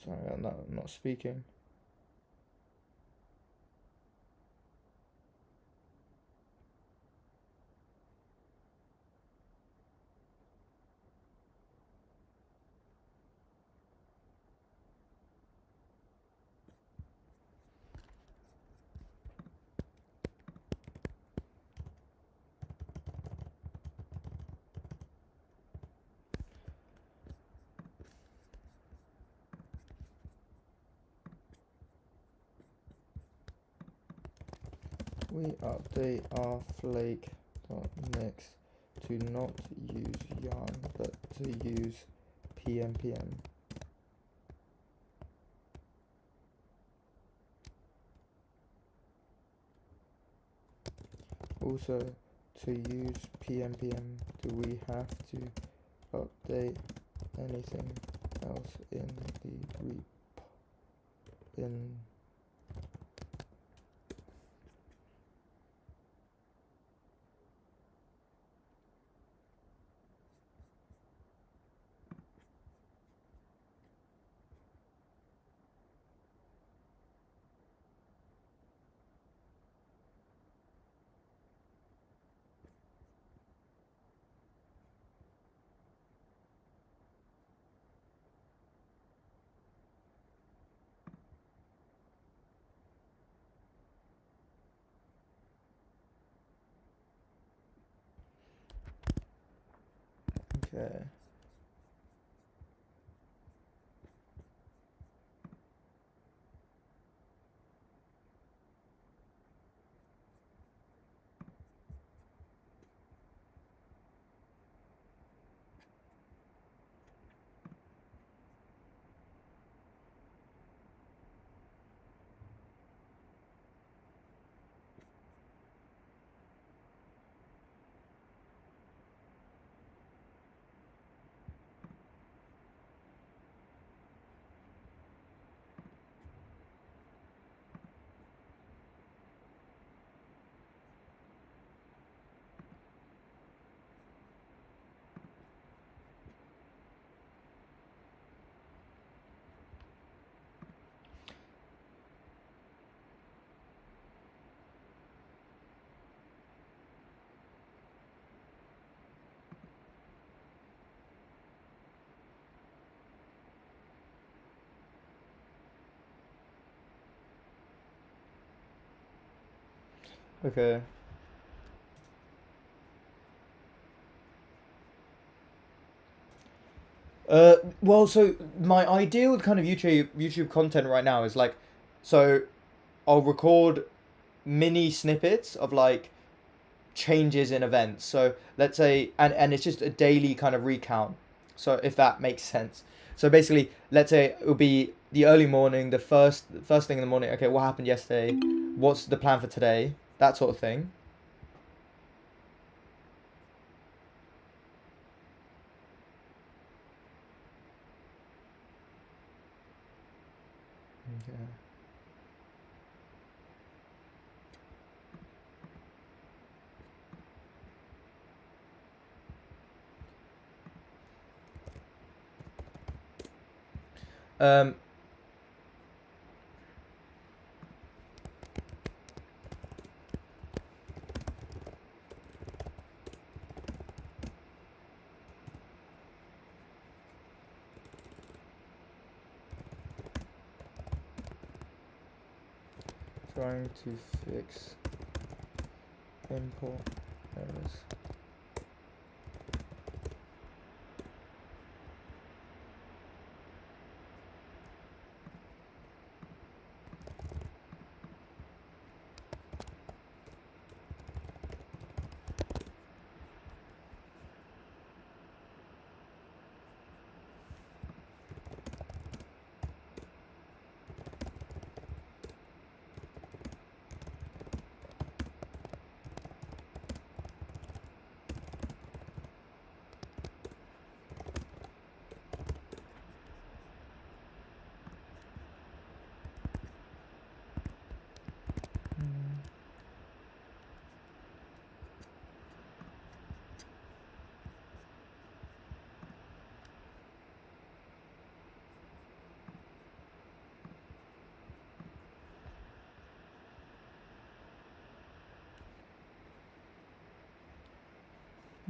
Sorry, I'm not speaking. We update our flake.mix to not use yarn, but to use PMPM. Also, to use PMPM, do we have to update anything else in the in okay. Okay. Well, so my ideal kind of YouTube content right now is like, so I'll record mini snippets of like changes in events. So let's say, and it's just a daily kind of recount. So if that makes sense. So basically, let's say it will be the early morning, the first thing in the morning. Okay, what happened yesterday? What's the plan for today? That sort of thing. Okay. Um, trying to fix import errors.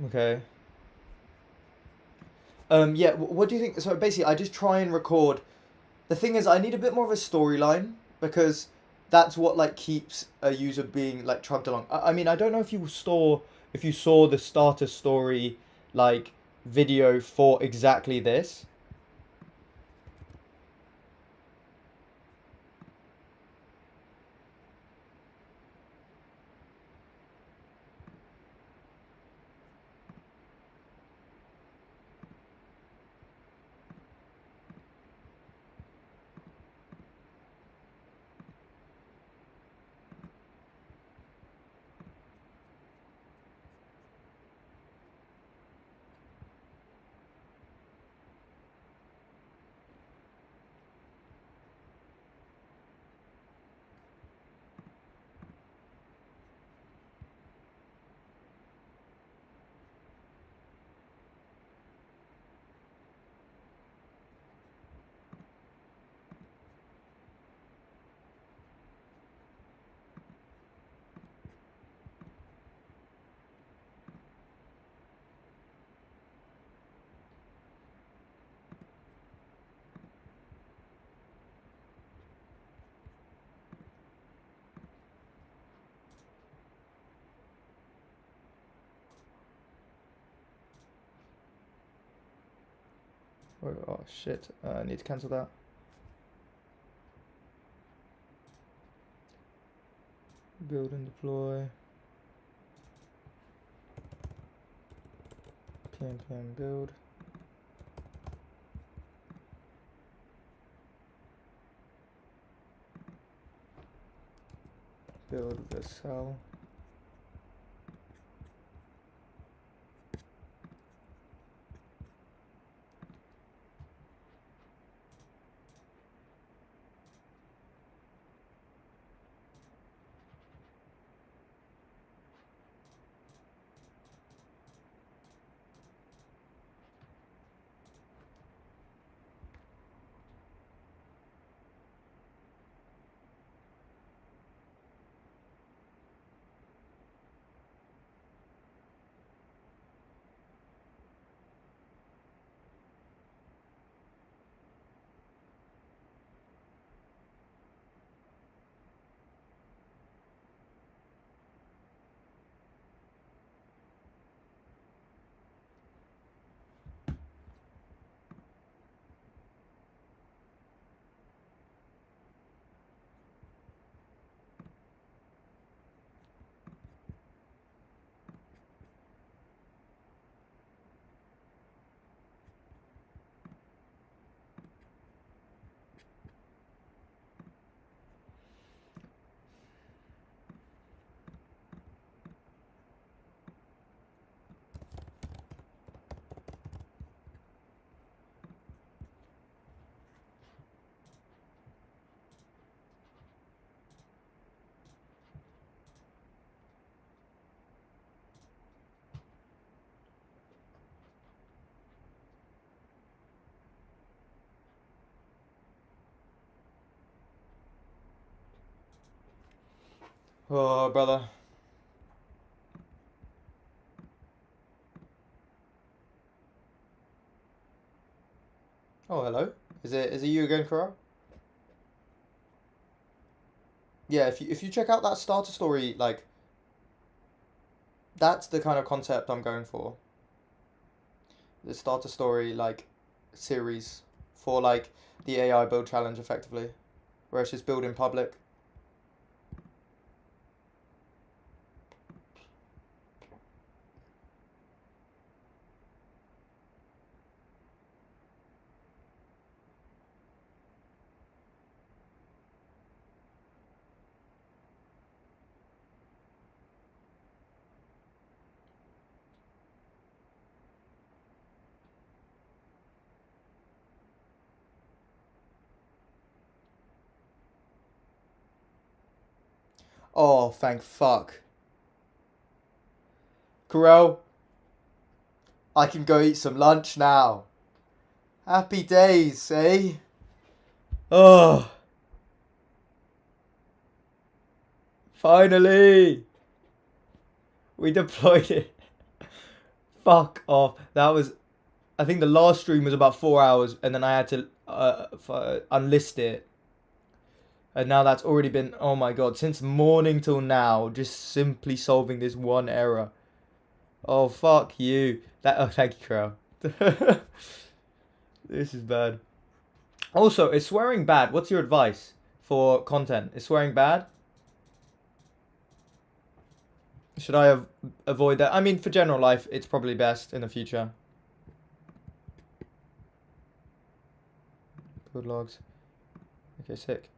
Okay. Yeah. What do you think? So basically, I just try and record. The thing is, I need a bit more of a storyline because that's what like keeps a user being like chugged along. I mean, I don't know if you saw the starter story like video for exactly this. Oh shit! I need to cancel that. Build and deploy. PM build. Build the cell. Oh, brother. Oh, hello. Is it you again, Kara? Yeah, if you check out that starter story, like that's the kind of concept I'm going for. The starter story like series for like the AI build challenge effectively, where it's just build in public. Oh, thank fuck. Carell, I can go eat some lunch now. Happy days, eh? Oh, finally! We deployed it. Fuck off. That was, I think the last stream was about 4 hours, and then I had to unlist it. And now that's already been, oh my god, since morning till now, just simply solving this one error. Oh, fuck you. Oh, thank you, Crow. This is bad. Also, is swearing bad? What's your advice for content? Is swearing bad? Should I avoid that? I mean, for general life, it's probably best in the future. Build logs. Okay, sick.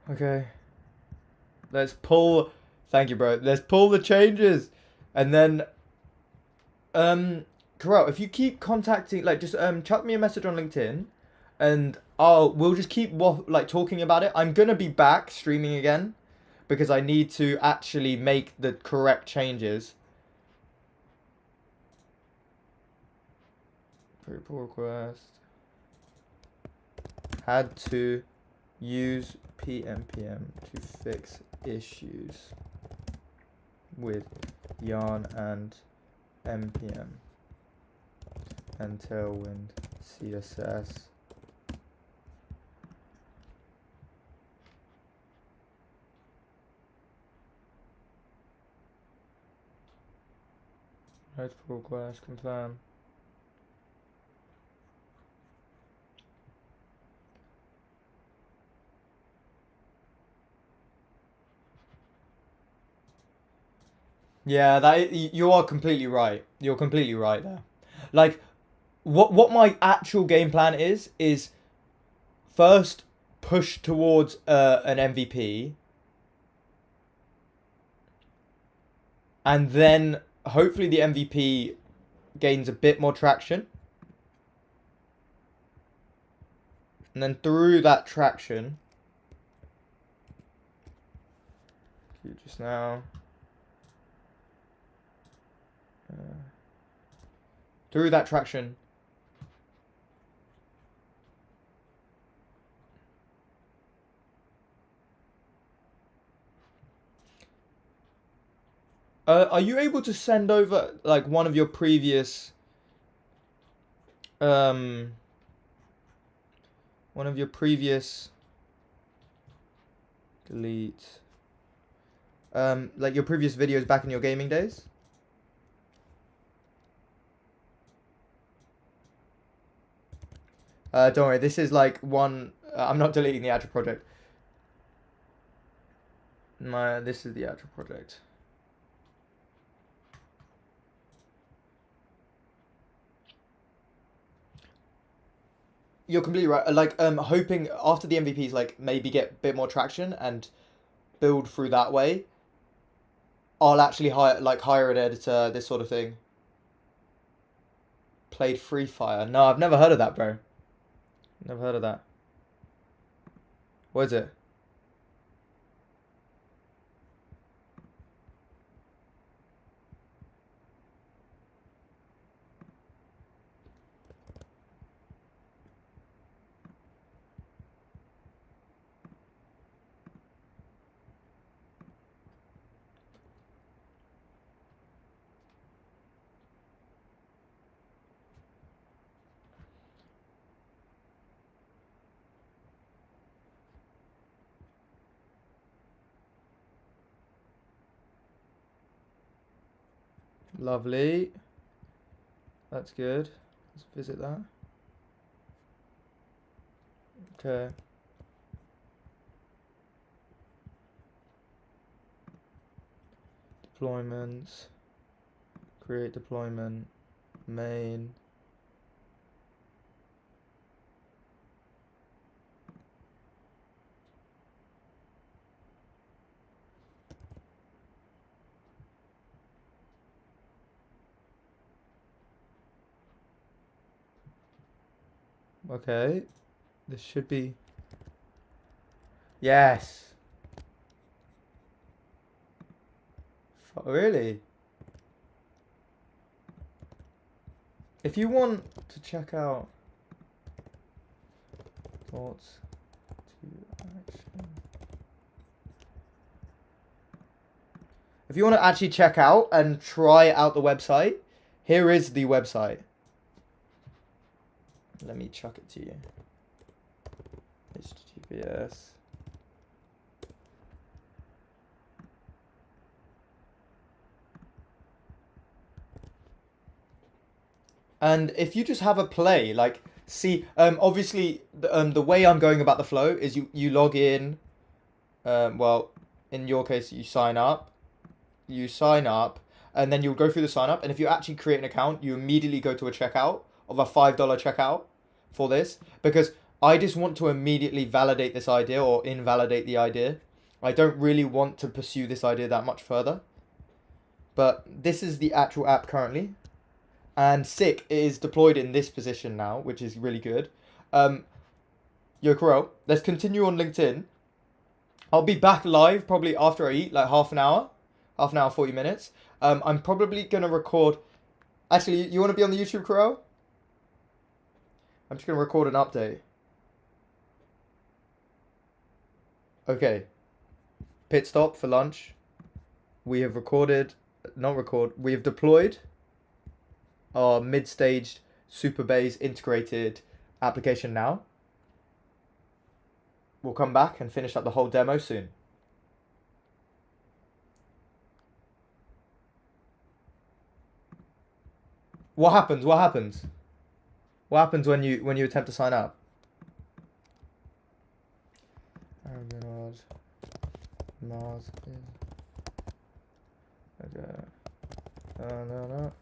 Okay. Let's pull. Thank you, bro. Let's pull the changes, and then Carell, if you keep contacting, like, just chuck me a message on LinkedIn, and we'll just keep like talking about it. I'm gonna be back streaming again because I need to actually make the correct changes. Pull request. Had to use PMPM to fix issues with Yarn and NPM and Tailwind CSS. Right, pull request, confirm. Yeah, you are completely right. You're completely right there. Like, what my actual game plan is first push towards an MVP, and then hopefully the MVP gains a bit more traction, and then through that traction, just now. Through that traction. Are you able to send over like one of your previous one of your previous delete like your previous videos back in your gaming days? Don't worry, this is like one. I'm not deleting the actual project. This is the actual project. You're completely right. Like, hoping after the MVPs, like maybe get a bit more traction and build through that way. I'll actually hire an editor, this sort of thing. Played Free Fire. No, I've never heard of that, bro. Never heard of that. What is it? Lovely. That's good. Let's visit that. Okay. Deployments. Create deployment. Main. Okay. This should be... Yes. Really? If you want to check out thoughts to action. If you want to actually check out and try out the website, here is the website. Let me chuck it to you. HTTPS. And if you just have a play, like, see, obviously, the way I'm going about the flow is you log in, well, in your case, you sign up, and then you'll go through the sign up, and if you actually create an account, you immediately go to a checkout of a $5 checkout for this, because I just want to immediately validate this idea or invalidate the idea. I don't really want to pursue this idea that much further. But this is the actual app currently. And sick, it is deployed in this position now, which is really good. Yo, Corel, let's continue on LinkedIn. I'll be back live probably after I eat, like half an hour, 40 minutes. I'm probably going to record... Actually, you want to be on the YouTube, Corel? I'm just going to record an update. Okay. Pit stop for lunch. We have we have deployed our mid-staged Superbase integrated application now. We'll come back and finish up the whole demo soon. What happens? What happens? What happens when you attempt to sign up? Mars is... Okay. No.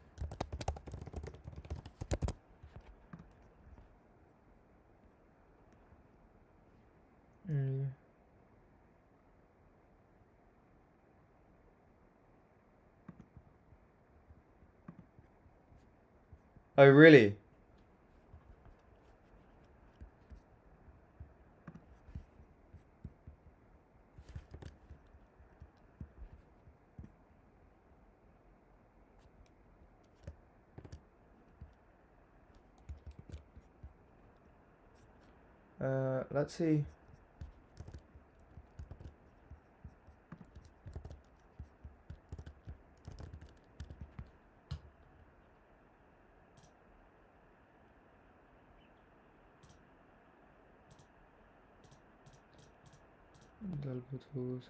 Oh, really? Let's see. Developer tools.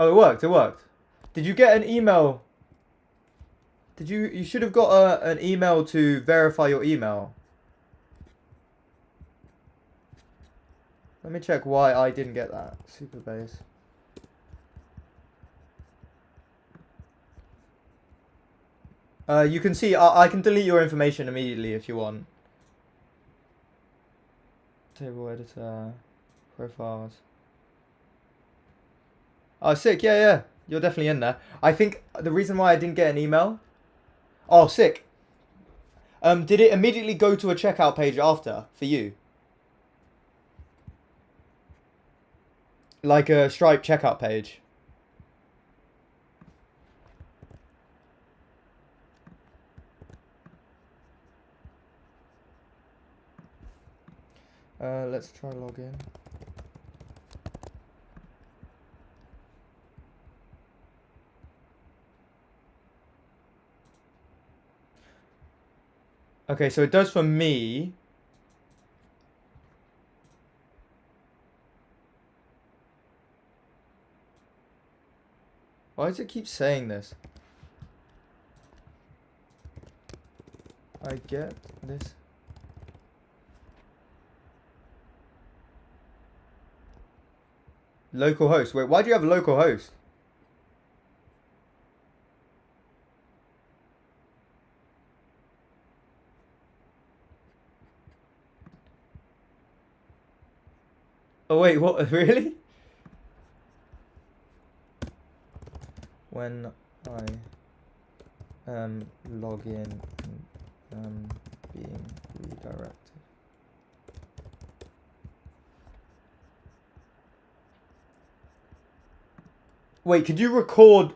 Oh, it worked. It worked. Did you get an email? You should have got an email to verify your email. Let me check why I didn't get that. Superbase. You can see, I can delete your information immediately if you want. Table editor, profiles. Oh, sick. Yeah, yeah. You're definitely in there. I think the reason why I didn't get an email. Oh, sick. Did it immediately go to a checkout page after for you? Like a Stripe checkout page? Let's try log in. Okay, so it does for me. Why does it keep saying this? I get this. Local host. Wait, why do you have a local host? Oh wait, what? Really? When I log in, being redirected. Wait, could you record?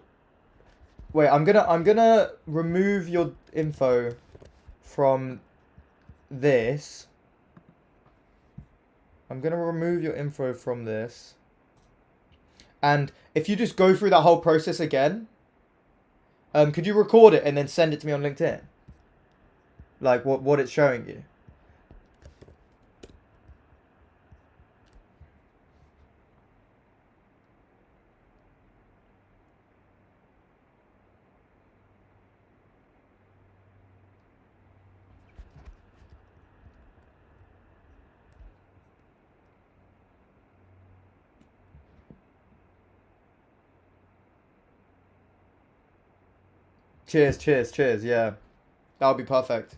Wait, I'm gonna remove your info from this. I'm gonna remove your info from this. And if you just go through that whole process again, could you record it and then send it to me on LinkedIn? Like what it's showing you. Cheers, cheers, cheers. Yeah, that'll be perfect.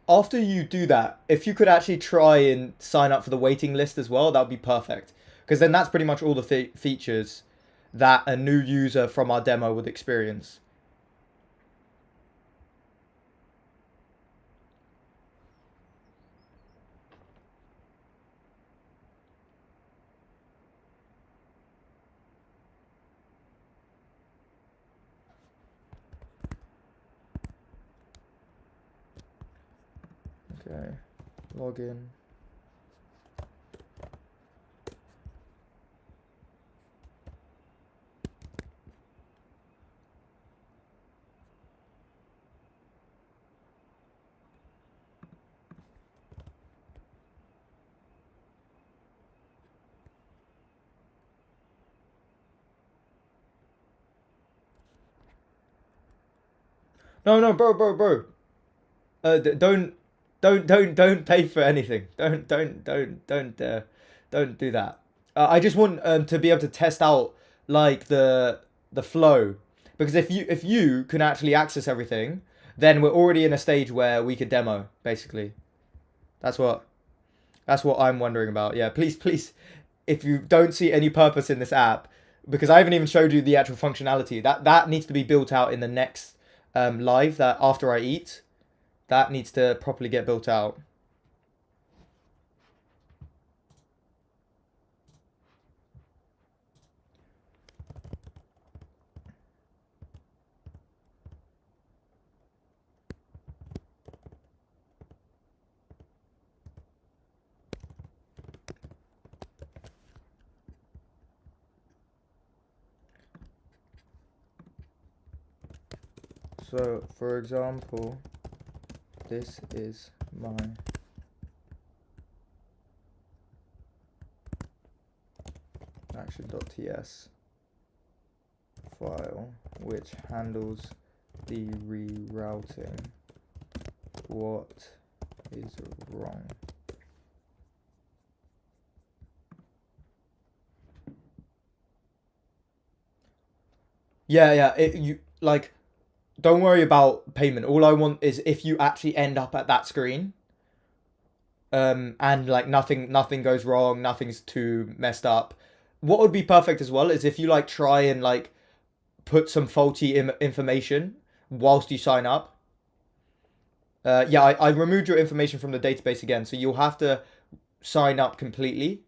After you do that, if you could actually try and sign up for the waiting list as well, that would be perfect. Because then that's pretty much all the features that a new user from our demo would experience. Okay, log in. No, no, bro. Don't pay for anything. Don't do that. I just want to be able to test out like the flow, because if you can actually access everything, then we're already in a stage where we could demo basically. That's what that's what I'm wondering about. Yeah, please, if you don't see any purpose in this app, because I haven't even showed you the actual functionality that needs to be built out in the next live that after I eat. That needs to properly get built out. So, for example, this is my action.ts file which handles the rerouting. What is wrong? Yeah, you like, don't worry about payment. All I want is if you actually end up at that screen, and like nothing goes wrong, nothing's too messed up. What would be perfect as well is if you like try and like put some faulty information whilst you sign up. Yeah, I removed your information from the database again, so you'll have to sign up completely.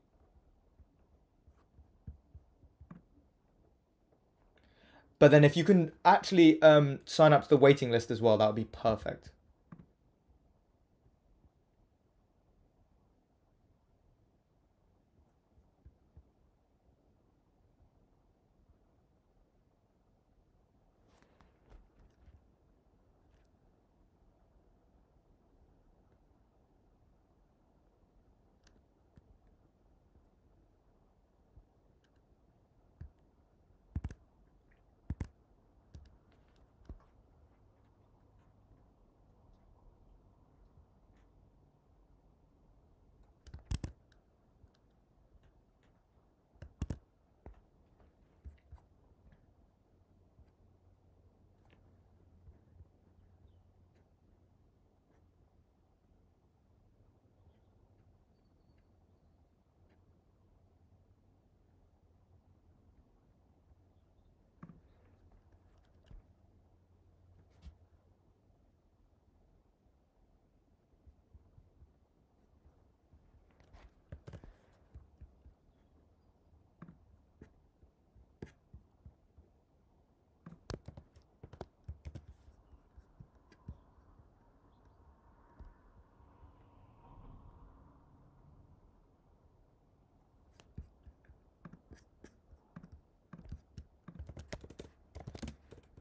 But then if you can actually sign up to the waiting list as well, that would be perfect.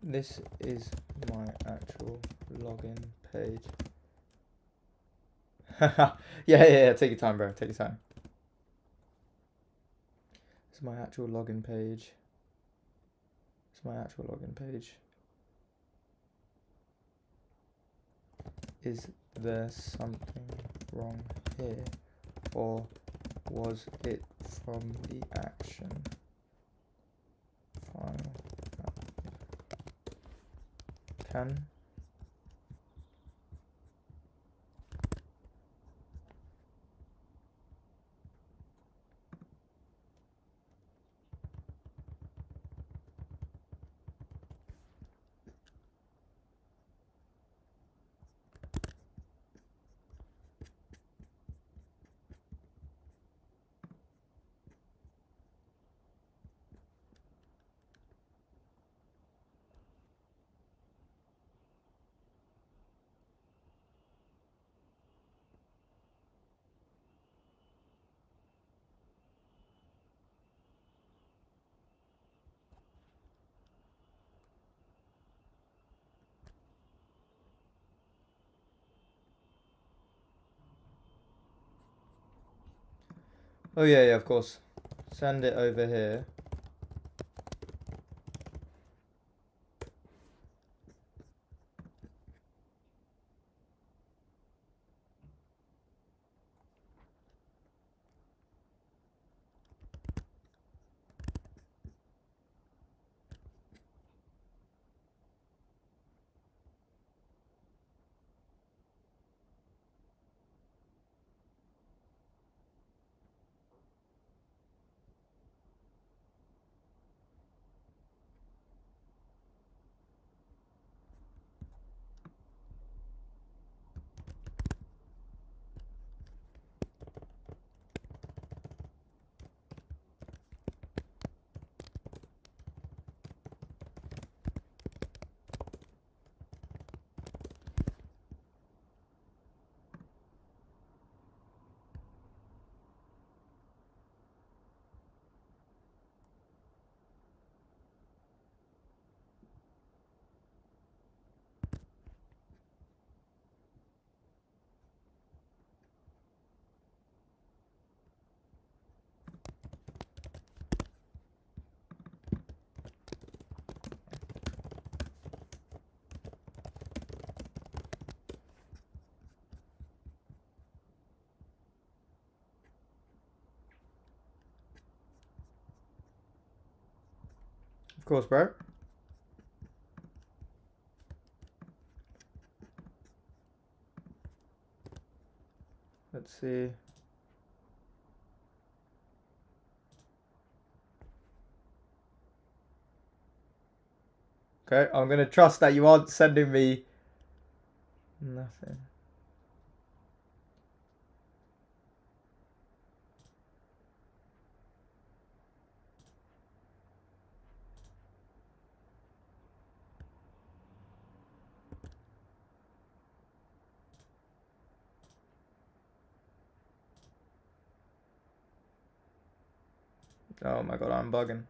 This is my actual login page. Yeah. Take your time, bro. Take your time. This is my actual login page. This is my actual login page. Is there something wrong here, or was it from the action file? Can Oh yeah, of course. Send it over here. Of course, bro. Let's see. Okay, I'm gonna trust that you aren't sending me nothing. Oh my god, I'm bugging.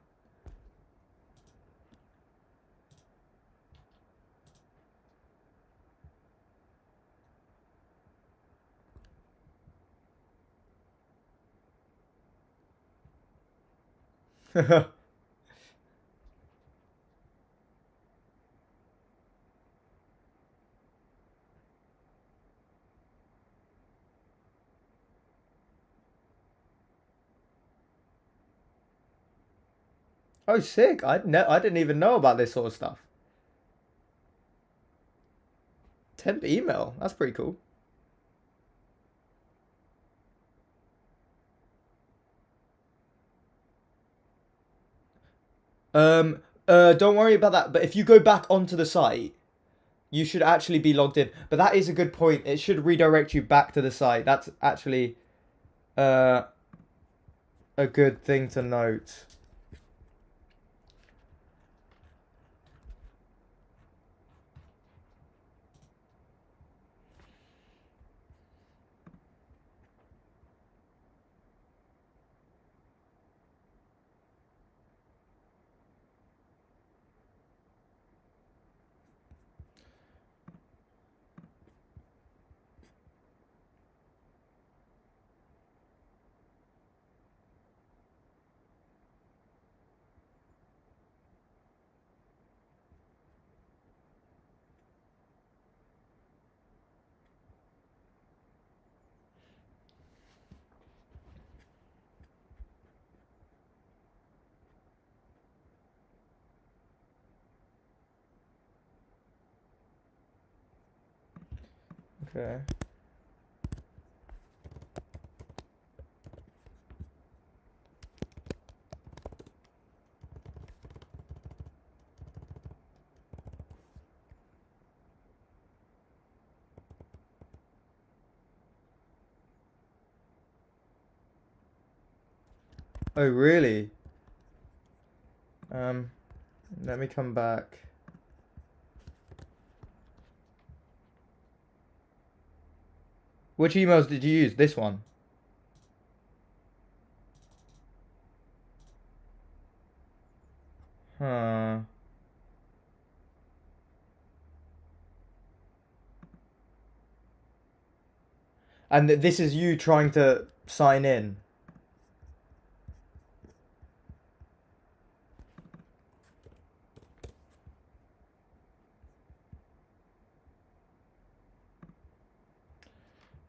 Oh, sick. I didn't even know about this sort of stuff. Temp email. That's pretty cool. Don't worry about that. But if you go back onto the site, you should actually be logged in. But that is a good point. It should redirect you back to the site. That's actually uh, a good thing to note. Okay. Oh, really? Um, Let me come back. Which emails did you use? This one. Huh. And this is you trying to sign in.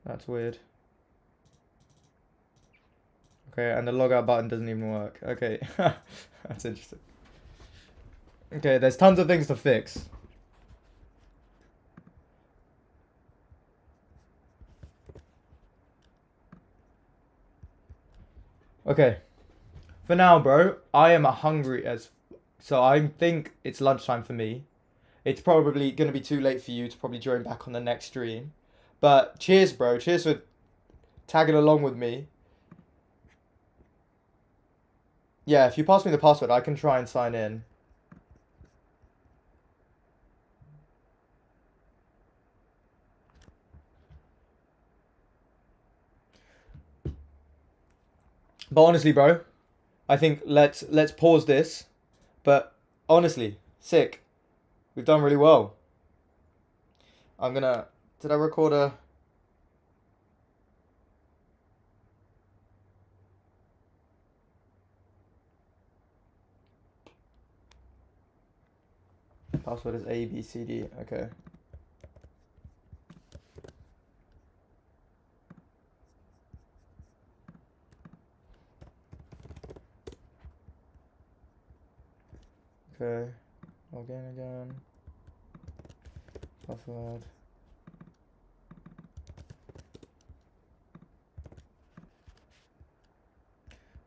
That's weird. Okay, and the logout button doesn't even work. Okay, that's interesting. Okay, there's tons of things to fix. Okay, for now, bro, I am hungry as... So I think it's lunchtime for me. It's probably going to be too late for you to probably join back on the next stream. But cheers, bro. Cheers for tagging along with me. Yeah, if you pass me the password, I can try and sign in. But honestly, bro, I think let's pause this. But honestly, sick. We've done really well. I'm gonna... Did I record a... Password is A, B, C, D. Okay. Okay. Log in again. Password.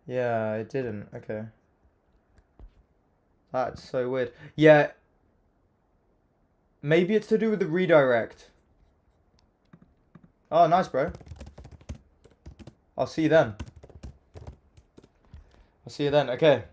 Yeah, it didn't. Okay. That's so weird. Yeah. Maybe it's to do with the redirect. Oh, nice, bro. I'll see you then. Okay.